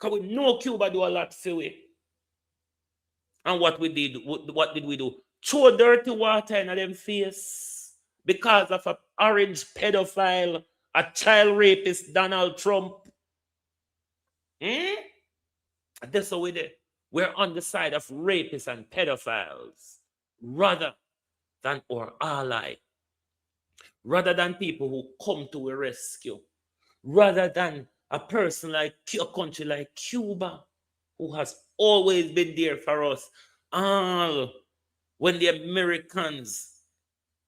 Because we know Cuba do a lot for we. And what did we do? Throw dirty water in them face because of an orange pedophile, a child rapist, Donald Trump. That's how we did. We're on the side of rapists and pedophiles rather than our ally, rather than people who come to a rescue, rather than a person like a country like Cuba, who has always been there for us. When the Americans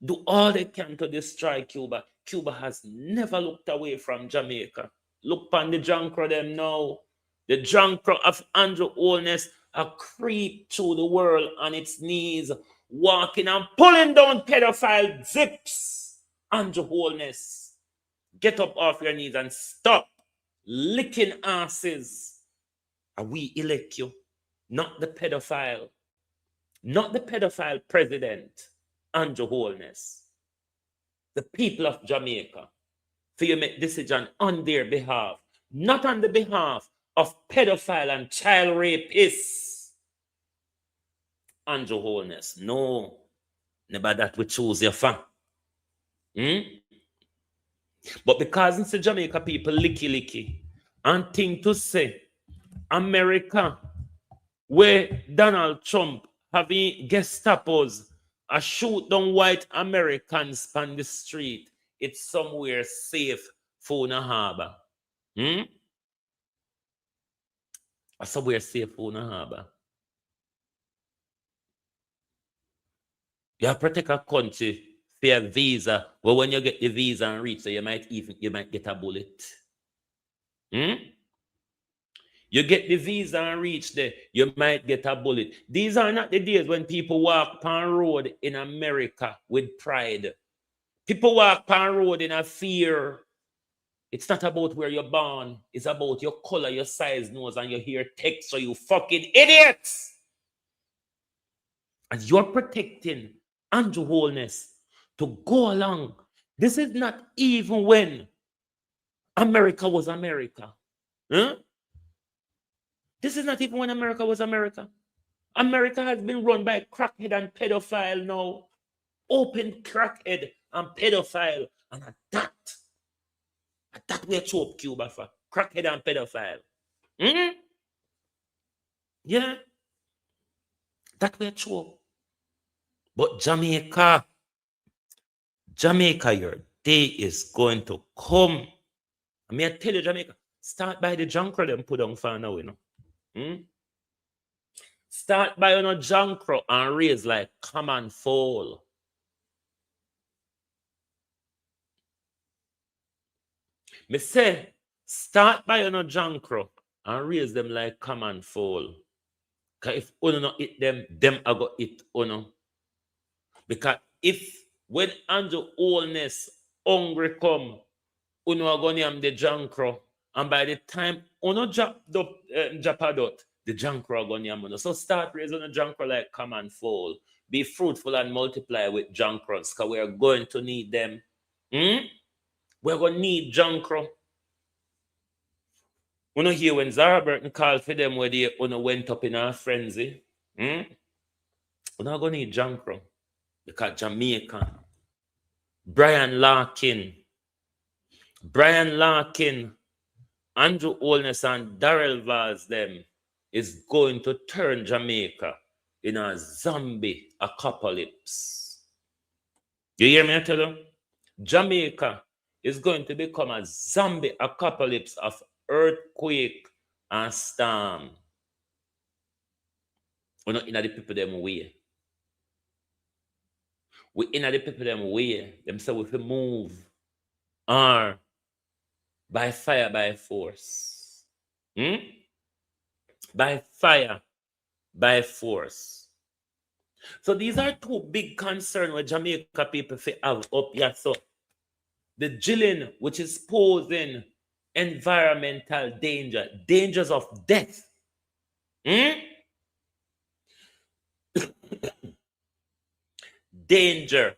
do all they can to destroy Cuba, Cuba has never looked away from Jamaica. Look on the junkra them now. The junkra of Andrew Holness are creep through the world on its knees, walking and pulling down pedophile zips. Andrew Holness, get up off your knees and stop licking asses And we elect you, not the pedophile president, Andrew Holness. The people of Jamaica, for you make decision on their behalf, not on the behalf of pedophile and child rapists. Andrew Holness, no, never that we choose your fan. But because it's the Jamaica people licky and think to say America, where Donald Trump having Gestapos shoot down white Americans on the street, it's somewhere safe for the harbor. Somewhere safe for the harbor. You have to protect a country for a visa. Well, when you get the visa and reach, so you might get a bullet. You get the visa and reach there, you might get a bullet. These are not the days when people walk on road in America with pride. People walk on road in a fear. It's not about where you're born. It's about your color, your size, nose, and your hair texture, you fucking idiots. And you're protecting Andrew Holness to go along. This is not even when America was America. This is not even when America was America. America has been run by crackhead and pedophile now. Open crackhead and pedophile. And that we choke Cuba for. Crackhead and pedophile. Yeah. That we choke. But Jamaica, your day is going to come. I mean, I tell you, Jamaica, start by the junker them put on for now, you know. Start by on a junkro and raise like come and fall. Me say, start by on a junkro and raise them like come and fall. Because if uno not hit them are go hit uno. Because if when Andrew Holness hungry come, uno are going to name the junkro. And by the time uno japadot, the junkro are going to name uno. So start raising the junkro like come and fall. Be fruitful and multiply with junkros because we are going to need them. We're going to need junkro. Uno hear when Zara Burton called for them where they uno went up in a frenzy. Uno are going to need junkro. Because Jamaica, Brian Larkin, Andrew Holness and Darrell Vaz them is going to turn Jamaica in a zombie apocalypse. You hear me I tell you? Jamaica is going to become a zombie apocalypse of earthquake and storm. We're not in the people them way. We in the people them way. Them say we move or by fire, by force. By fire, by force. So these are two big concerns where Jamaica people have up here. So the drilling, which is posing environmental danger, dangers of death. Danger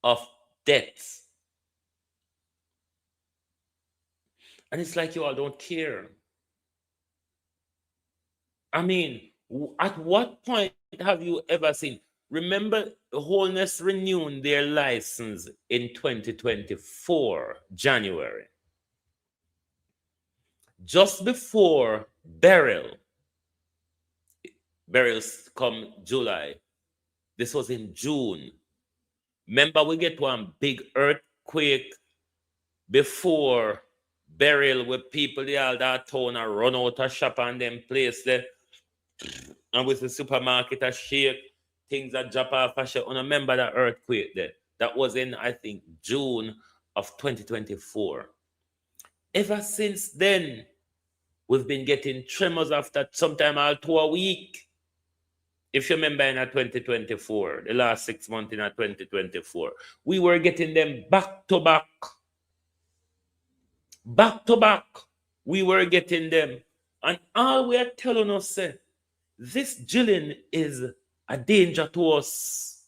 of death. And it's like you all don't care. I mean, at what point have you ever seen? Remember, Holness renewed their license in 2024, January. Just before burials come July. This was in June. Remember, we get one big earthquake before burial where people they all that town and run out of shop and them place there. And with the supermarket a shake, things that drop off a shake. Remember that earthquake there? That was in, I think, June of 2024. Ever since then, we've been getting tremors after sometime all 2 weeks. If you remember in 2024, the last 6 months in 2024, we were getting them back to back. Back to back, we were getting them. And all we are telling us, this drilling is a danger to us.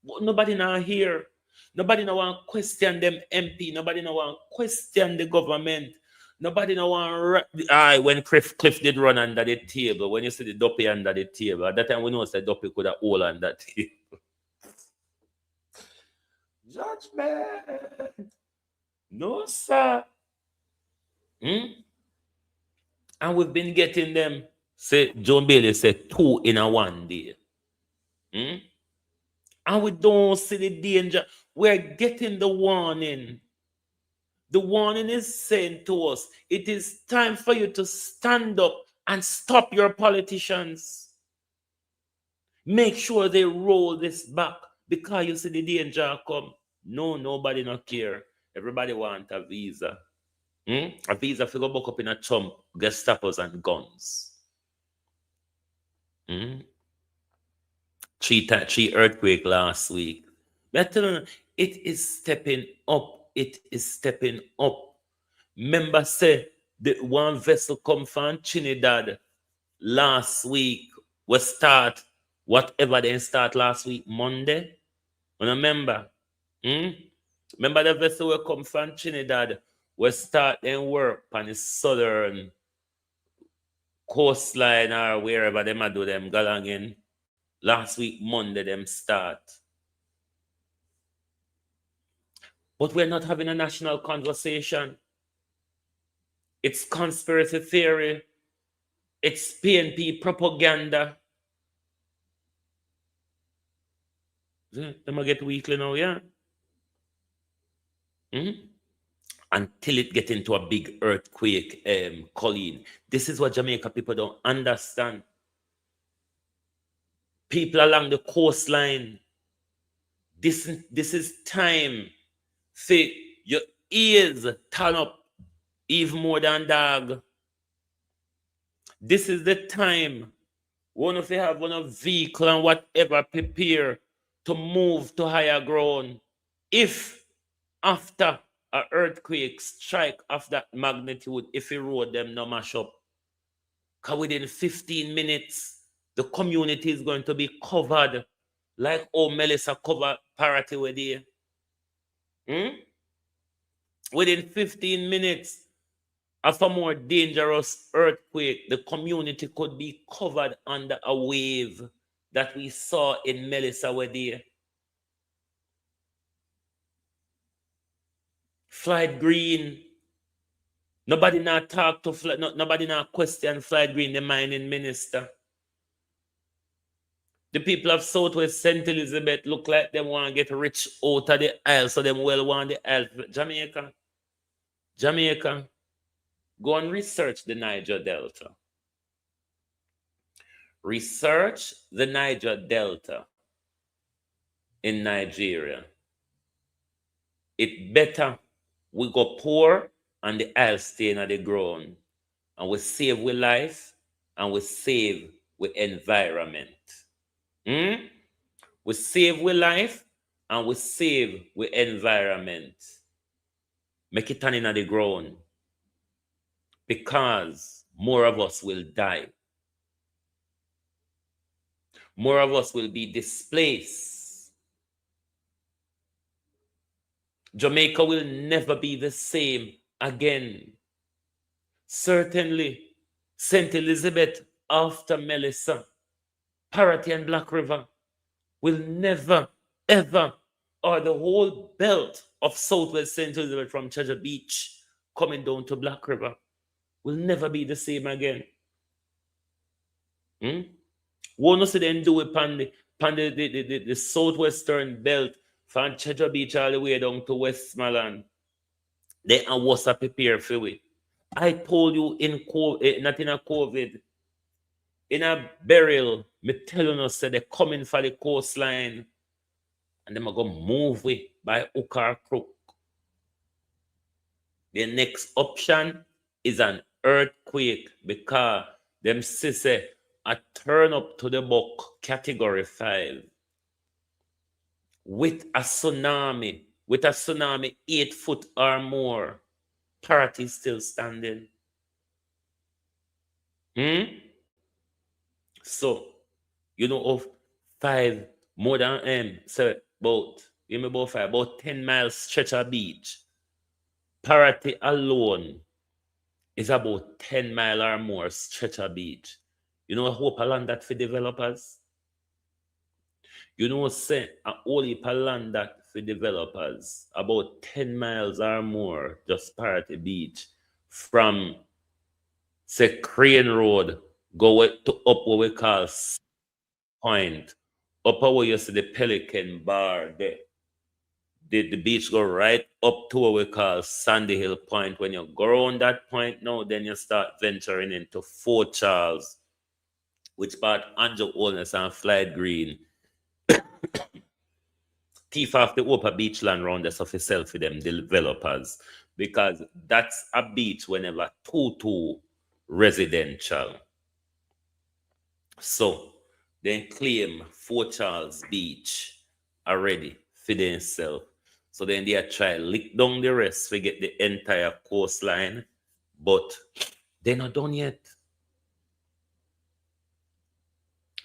Nobody now here. Nobody now want question them MP. Nobody now want question the government. Nobody now want when Cliff did run under the table. When you see the dopey under the table, at that time we know the dopey could have all under that table. Judgment. No, sir. And we've been getting them. Say John Bailey said 2 in a 1 day. And we don't see the danger. We're getting the warning. The warning is saying to us, it is time for you to stand up and stop your politicians. Make sure they roll this back because you see the danger come. No, nobody not care. Everybody want a visa. A visa for go back up in a chump, Gestapos and guns. 3 earthquake last week. But it is stepping up. It is stepping up. Remember, say the one vessel come from Trinidad last week was start whatever they start last week Monday. You remember? Remember the vessel will come from Trinidad was start and work on the southern coastline or wherever they might do them galangin. Last week, Monday, them start. But we're not having a national conversation. It's conspiracy theory. It's PNP propaganda. Them get weekly now, yeah? Until it get into a big earthquake, Colleen. This is what Jamaica people don't understand. People along the coastline, this is time for your ears turn up even more than dog. This is the time one of you have one of vehicle and whatever prepare to move to higher ground. If after an earthquake strike of that magnitude, if you road them no mash up, because within 15 minutes, the community is going to be covered like Melissa covered Parity with you. Within 15 minutes of a more dangerous earthquake, the community could be covered under a wave that we saw in Melissa with you. Flight Green. Nobody not talk to nobody not question Flight Green, the mining minister. The people of Southwest St. Elizabeth look like they want to get rich out of the aisle, so them well want the aisle. Jamaica, go and research the Niger Delta. Research the Niger Delta in Nigeria. It better we go poor and the aisle stay in the ground. And we save with life and we save with environment. We save with life and we save with environment. Make it turn in the ground. Because more of us will die. More of us will be displaced. Jamaica will never be the same again. Certainly, St. Elizabeth after Melissa, Parity and Black River will never, ever, or the whole belt of Southwest St. Elizabeth from Treasure Beach coming down to Black River will never be the same again. Won't see them do it on the southwestern belt from Treasure Beach all the way down to Westmoreland. They are what's prepare for it. I told you not in a COVID, in a burial, me telling us that they're coming for the coastline and they're going to move it by hook or crook. The next option is an earthquake because them say a turn up to the buck category 5 with a tsunami 8 foot or more. Parity still standing. So, you know, of five, more than, so about, give me about five, about 10 miles stretch of beach. Parity alone is about 10 mile or more stretch of beach. You know, I hope I land that for developers. You know, say a whole heap of land that for developers, about 10 miles or more, just Parity Beach, from say Crane Road, to up what we call Point, up where you see the Pelican Bar, the beach go right up to what we call Sandy Hill Point. When you go around that point now, then you start venturing into Fort Charles, which part Angel Oldness and Flight Green. Thief off the upper beachland round the surface self for them developers, because that's a beach whenever too residential. So they claim Fort Charles Beach already for themselves. So then they try lick down the rest to get the entire coastline, but they're not done yet.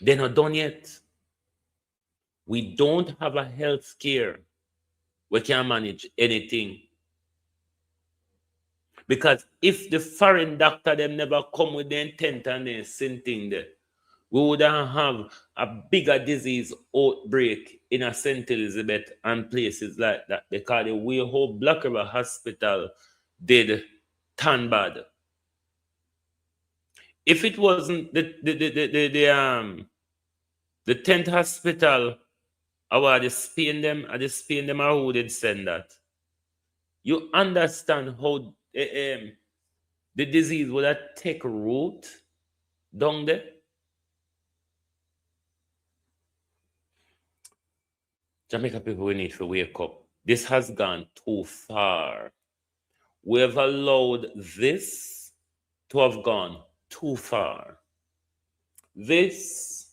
They're not done yet. We don't have a health care. We can't manage anything. Because if the foreign doctor them never come with the intent and the same thing there, we would have a bigger disease outbreak in a St. Elizabeth and places like that, because the way how Black River Hospital did turn bad. If it wasn't the 10th hospital, or the Spain them or who did send that, you understand how the disease would have take root down there. Jamaica people, we need to wake up. This has gone too far. We have allowed this to have gone too far. This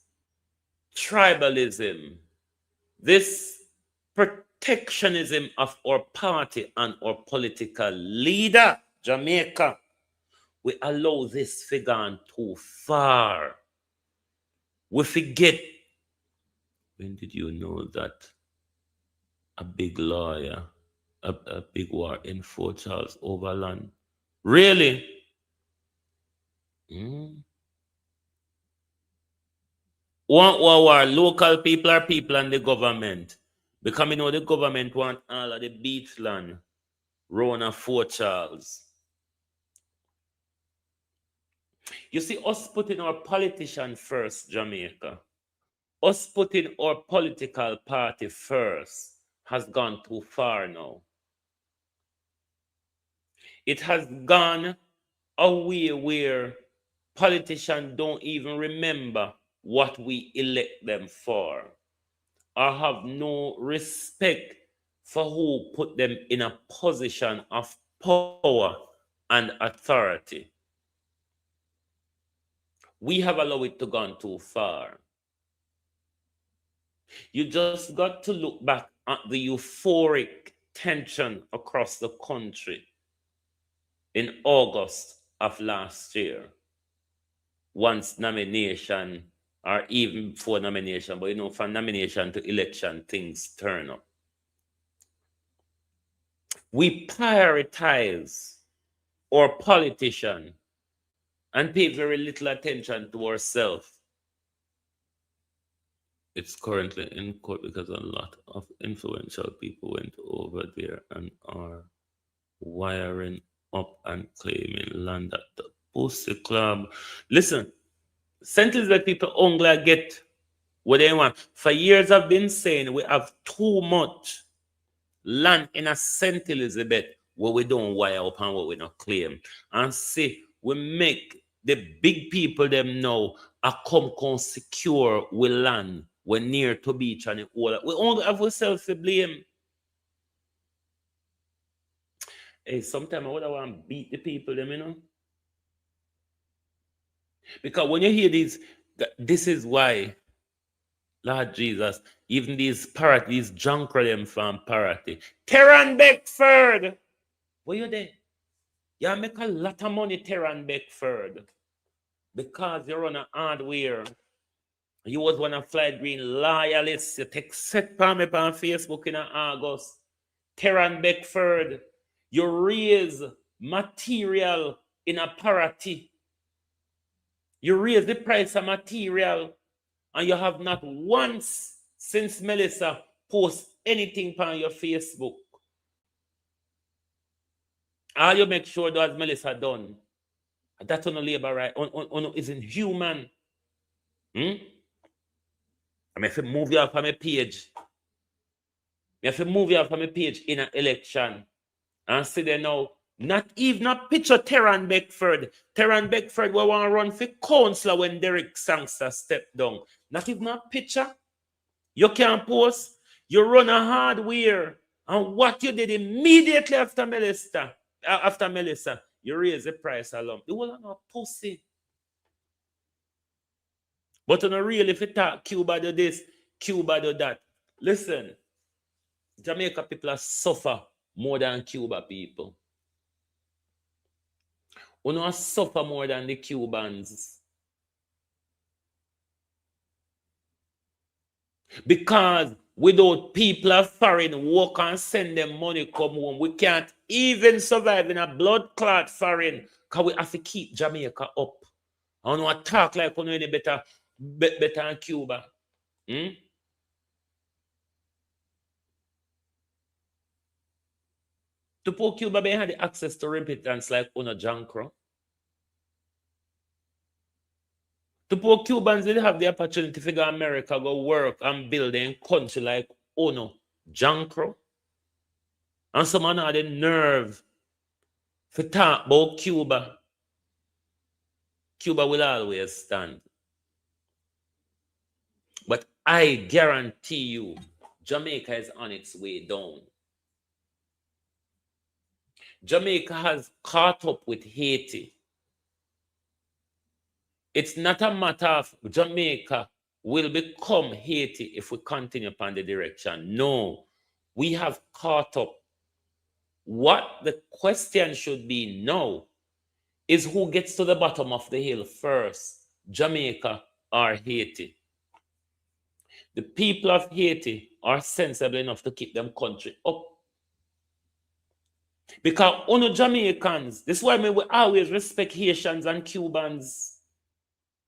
tribalism, this protectionism of our party and our political leader, Jamaica, we allow this to go too far. We forget. When did you know that a big lawyer, a big war in Fort Charles over land? Really? One war, local people are people and the government. Because you know the government want all of the beach land round Fort Charles. You see, us putting our politician first, Jamaica, us putting our political party first has gone too far now. It has gone a way where politicians don't even remember what we elect them for, or have no respect for who put them in a position of power and authority. We have allowed it to go too far. You just got to look back at the euphoric tension across the country in August of last year, once nomination, or even before nomination, but you know, from nomination to election, things turn up. We prioritize our politician and pay very little attention to ourselves. It's currently in court because a lot of influential people went over there and are wiring up and claiming land at the Pussy Club. Listen, St. Elizabeth people only get what they want. For years I've been saying we have too much land in a St. Elizabeth where we don't wire up and what we don't claim. And see, we make the big people them know a come secure we land. We're near to beach and all that. We only have ourselves to blame. Hey, sometimes I would want to beat the people them, you know. Because when you hear this is why, Lord Jesus, even these junker them from Parity. Terran Beckford! Where you there? You make a lot of money, Terran Beckford. because you run a hardware. You was one of Flight Green loyalists. You take set palm up on Facebook in August. Terran Beckford. You raise material in a parity. You raise the price of material, and you have not once since Melissa post anything on your Facebook. All you make sure that Melissa done. That's on the labor right. On isn't human. I have to move you off from my page. You have to move you off from my page in an election. And see there now, not even a picture Terran Beckford. Terran Beckford will want to run for councillor when Derek Sangster stepped down. Not even a picture. You can't post. You run a hardware. And what you did immediately after Melissa, you raise the price alone. You will not pussy. But on a real, if you talk Cuba do this, Cuba do that. Listen, Jamaica people are suffer more than Cuba people. We don't suffer more than the Cubans. Because without people of foreign work and send them money come home, we can't even survive in a blood clot foreign. Because we have to keep Jamaica up. I don't want to talk like we know any better than Cuba. To poor Cuba, they had the access to remittance like Una Jankro. To poor Cubans, they have the opportunity to go to America, go work and build a country like Ono Jankro. And someone had the nerve to talk about Cuba. Cuba will always stand. But I guarantee you, Jamaica is on its way down. Jamaica has caught up with Haiti. It's not a matter of Jamaica will become Haiti if we continue upon the direction. No, we have caught up. What the question should be now is who gets to the bottom of the hill first, Jamaica or Haiti. The people of Haiti are sensible enough to keep them country up. Because only Jamaicans, this is why we always respect Haitians and Cubans.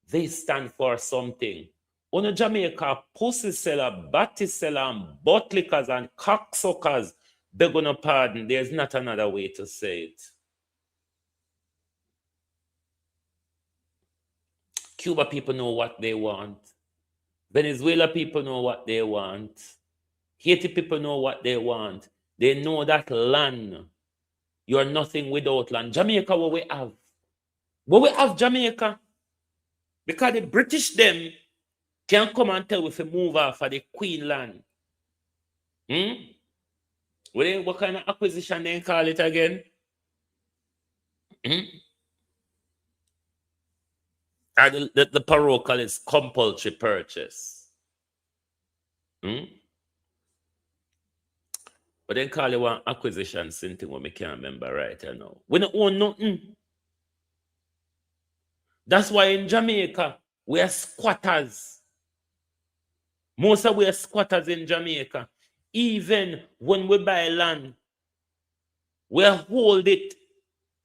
They stand for something. Only Jamaica, pussy seller, batty seller, and butt lickers and cocksuckers, they're gonna pardon. There's not another way to say it. Cuba people know what they want. Venezuela people know what they want. Haiti people know what they want. They know that land. You are nothing without land. Jamaica, what we have? What we have, Jamaica? Because the British them can come and tell we to move off of the Queen land. What kind of acquisition they call it again? The parochial is compulsory purchase. But then call it one acquisition, something what we can't remember right now. We don't own nothing. That's why in Jamaica, we are squatters. Most of we are squatters in Jamaica. Even when we buy land, we hold it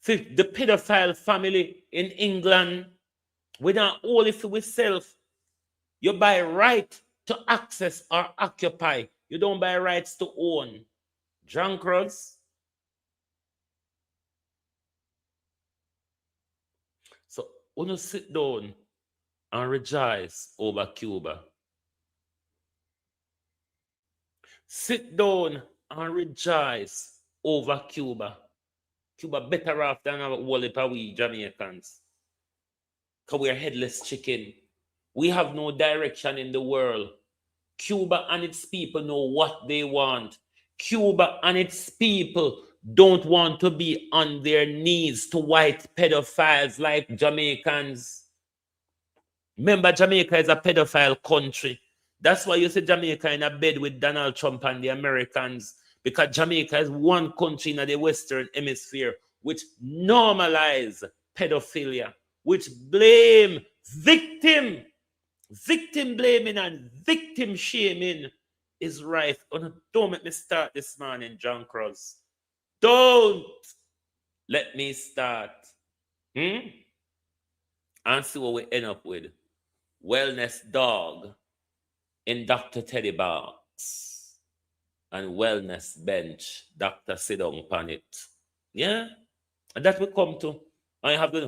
for the pedophile family in England. We don't hold it for ourselves. You buy right to access or occupy. You don't buy rights to own. Drunkards. So, when you sit down and rejoice over Cuba, sit down and rejoice over Cuba. Cuba better off than our whole heap of we Jamaicans. Because we are headless chicken. We have no direction in the world. Cuba and its people know what they want. Cuba and its people don't want to be on their knees to white pedophiles like Jamaicans. Remember, Jamaica is a pedophile country. That's why you see Jamaica in a bed with Donald Trump and the Americans. Because Jamaica is one country in the Western Hemisphere which normalize pedophilia. which blame victim blaming and victim shaming is rife. Oh, don't make me start this morning, John Cross. Don't let me start. And see what we end up with. Wellness dog in Dr. Teddy Box and wellness bench, Dr. Sit down upon it. Yeah? And that we come to. I have the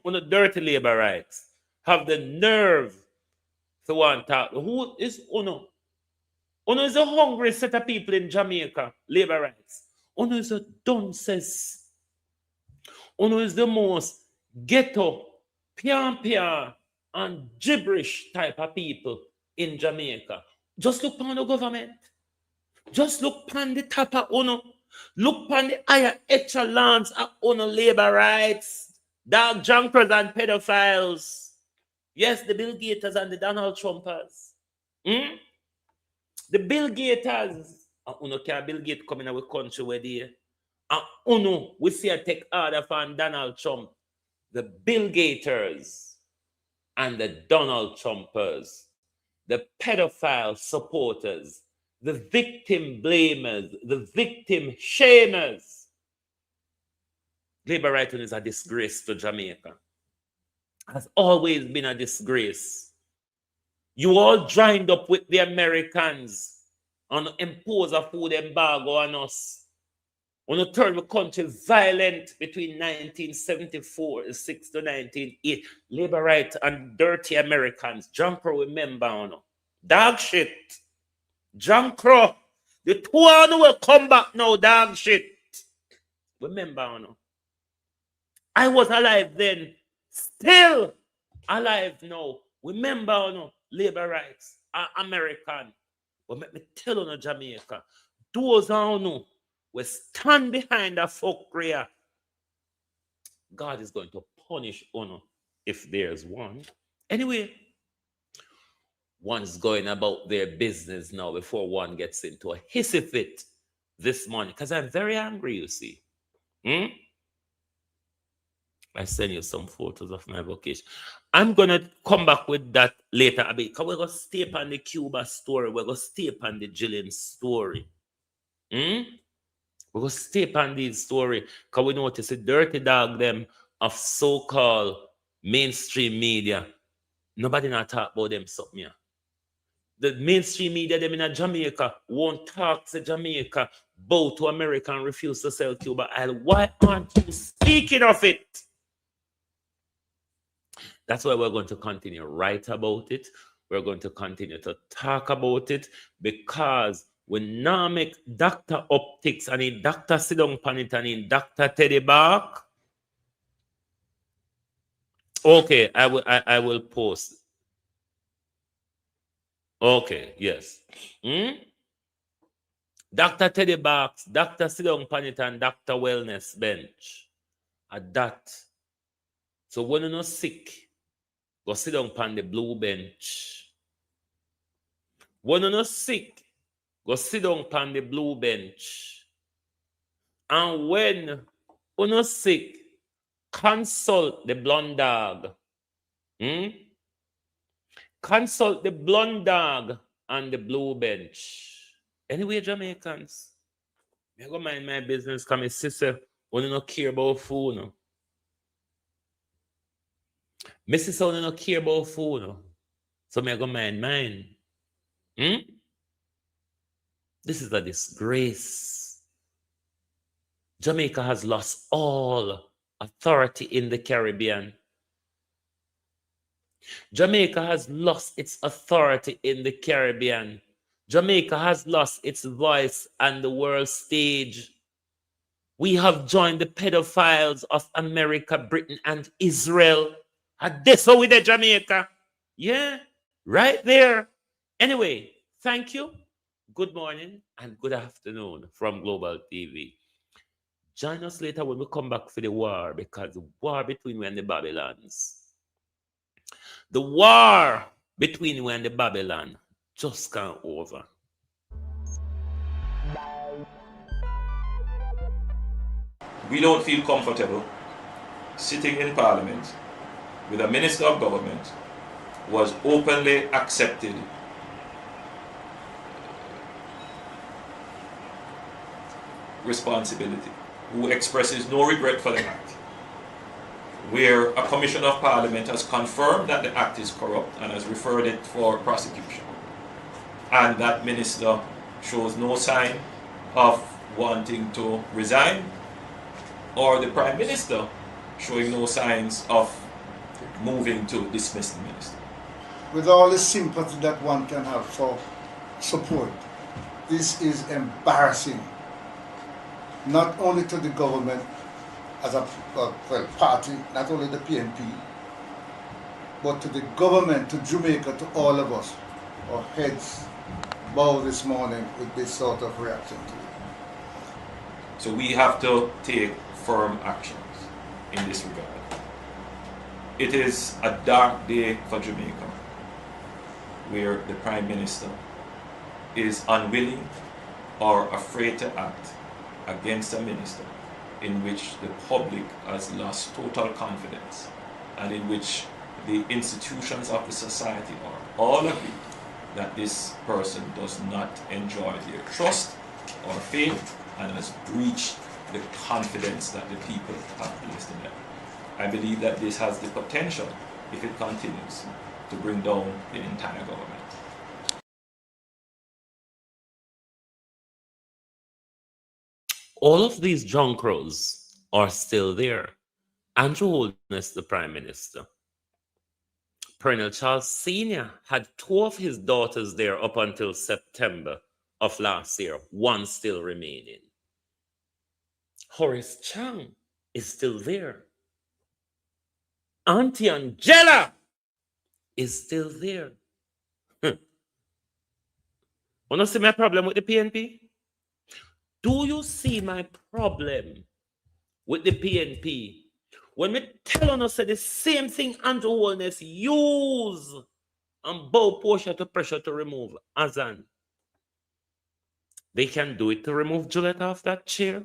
dirty labor rights. Have the nerve to want to talk. Who is Uno? Uno is a hungry set of people in Jamaica, labor rights. Uno is a dunces. Uno is the most ghetto, pian, and gibberish type of people in Jamaica. Just look upon the government. Just look upon the top of Uno. Look upon the higher echelons of Uno labor rights. Dog junkers and pedophiles. Yes, the Bill Gators and the Donald Trumpers. The Bill Gators. Uno can Bill Gates come in our country where they Uno, we see a take order from Donald Trump. The Bill Gators and the Donald Trumpers. The pedophile supporters. The victim blamers. The victim shamers. Labor rights is a disgrace to Jamaica. Has always been a disgrace. You all joined up with the Americans and impose a food embargo on us. On the third country violent between 1974 and 6 to 1980. Labor rights and dirty Americans. John Crow, remember, no? Dog shit. John Crow. The two will come back now, dog shit. Remember, no? I was alive then. Still alive now. Remember, no? Labor rights are American. But let me tell you, no, Jamaica, those are no, we stand behind the fuckery. God is going to punish Uno if there's one. Anyway, one's going about their business now before one gets into a hissy fit this morning. Because I'm very angry, you see. I send you some photos of my vacation. I'm going to come back with that later a bit. Because we're going to stay on the Cuba story. We're going to stay on the Jillian story. We're going to stay on this story. Because we notice the dirty dog them of so-called mainstream media. Nobody not talk about them something here. The mainstream media them in Jamaica won't talk to Jamaica, bow to America and refuse to sell Cuba oil. Why aren't you speaking of it? That's why we're going to continue to write about it. We're going to continue to talk about it because we now make Dr. Optics and in Dr. Sidong Panit and in Dr. Teddy Bark. Okay, I will post. Okay, yes. Dr. Teddy Barks, Dr. Sidong Panit and Dr. Wellness Bench. At that. So when you're not sick, go sit down on the blue bench. When you're not sick, go sit down on the blue bench. And when you're not sick, consult the blonde dog. Consult the blonde dog on the blue bench. Anyway, Jamaicans, I go mind my business because my sister only not care about food. No? My sister only not care about food. No? So I go mind mine. This is a disgrace. Jamaica has lost all authority in the Caribbean. Jamaica has lost its authority in the Caribbean. Jamaica has lost its voice on the world stage. We have joined the pedophiles of America, Britain, and Israel. And this with the Jamaica. Yeah, right there. Anyway, thank you. Good morning and good afternoon from Global TV. Join us later when we come back for the war, because the war between we and the Babylons. The war between we and the Babylon just can't over. We don't feel comfortable sitting in Parliament with a Minister of Government who has openly accepted responsibility, who expresses no regret for the act, where a Commission of Parliament has confirmed that the act is corrupt and has referred it for prosecution, and that minister shows no sign of wanting to resign, or the Prime Minister showing no signs of moving to dismiss the minister. With all the sympathy that one can have for support, this is embarrassing, not only to the government as a party, not only the PNP, but to the government, to Jamaica, to all of us. Our heads bow this morning with this sort of reaction to it. So we have to take firm actions in this regard. It is a dark day for Jamaica, where the Prime Minister is unwilling or afraid to act against a minister in which the public has lost total confidence and in which the institutions of the society are all agree that this person does not enjoy their trust or faith and has breached the confidence that the people have placed in them. I believe that this has the potential, if it continues, to bring down the entire government. All of these junk crows are still there. Andrew Holness, the Prime Minister. Perennial Charles Sr. had 2 of his daughters there up until September of last year, one still remaining. Horace Chang is still there. Auntie Angela is still there. Wanna see my problem with the PNP? Do you see my problem with the PNP? When me tell us the same thing Andrew Holness use and bow Portia to pressure to remove Azan. They can do it to remove Juliet off that chair.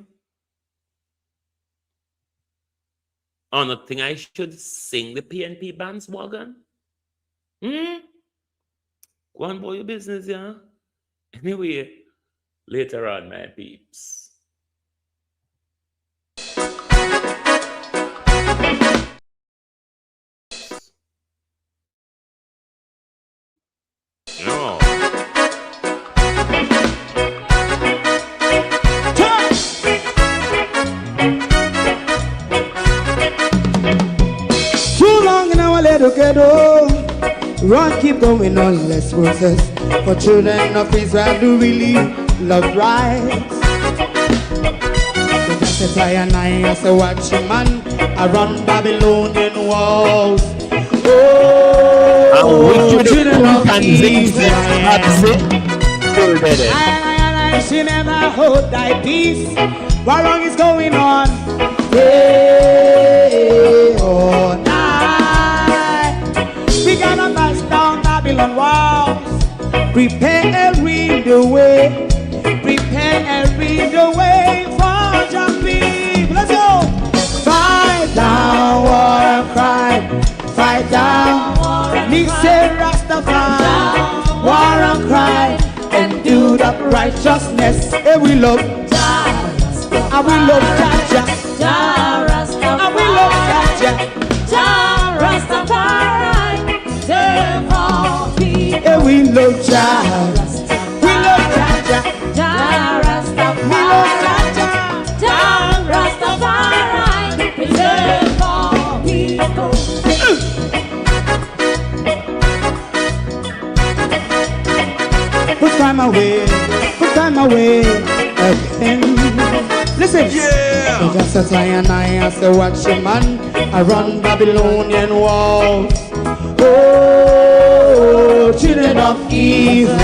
Or not think I should sing the PNP bandwagon? Go on about your business, yeah? Anyway, later on, my peeps. No. Too long in our little ghetto, run keep going on, less process. For children of Israel do really love rights. So that's a tie and I as a watching man around Babylonian walls. Oh, children of Israel, I she never hold thy peace. What wrong is going on? Hey, oh, night. We gotta bust down Babylon walls. Prepare the way. Prepare the way for your people. Let's go. Fight down, war and crime. Fight down. Listen, Rastafari. War and crime. And do the righteousness. And we love. And we love Jaja. And we love Jaja. Rastafari. Save all people. And we love Jaja. We love Jaja. We love Jaja. Rastafari. Save all people. Put time away again. Listen, yeah. Just a tie and I as a watching man around Babylonian walls. Oh, children of Israel,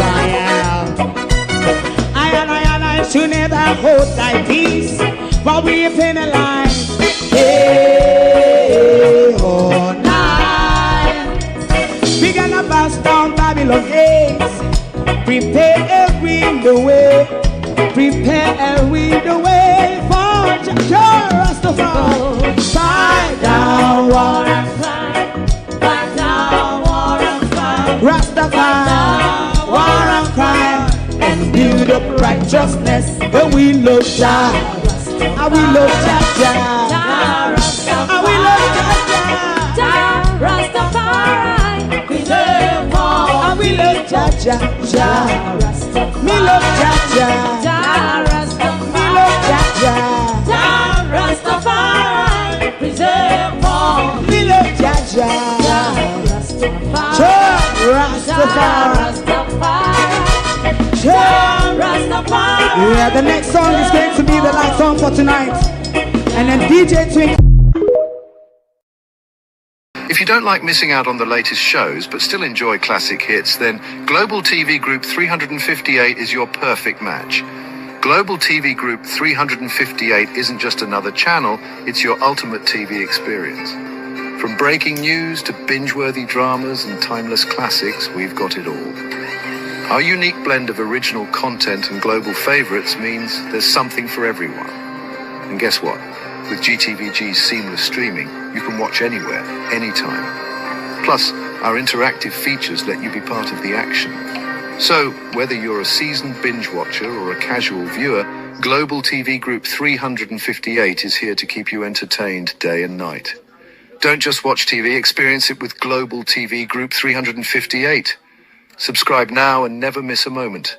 I should never hold thy peace, but we penalize. Hey, oh, night. We gonna bust down Babylon gates. Prepare the way. Prepare the way for Rastafari. Fight down. righteousness, but we love Jah. And we love Jah Jah. And we love Jah Jah. Rastafari, preserve all. And we love Jah Jah Jah. Me love Jah Jah. Me love Jah Jah. Rastafari, preserve all. Me love Jah Jah. Rastafari. Yeah, the next song is going to be the last song for tonight. And then DJ Twink. If you don't like missing out on the latest shows but still enjoy classic hits, then Global TV Group 358 is your perfect match. Global TV Group 358 isn't just another channel, it's your ultimate TV experience. From breaking news to binge-worthy dramas and timeless classics, we've got it all. Our unique blend of original content and global favorites means there's something for everyone. And guess what? With GTVG's seamless streaming, you can watch anywhere, anytime. Plus, our interactive features let you be part of the action. So, whether you're a seasoned binge watcher or a casual viewer, Global TV Group 358 is here to keep you entertained day and night. Don't just watch TV, experience it with Global TV Group 358. Subscribe now and never miss a moment.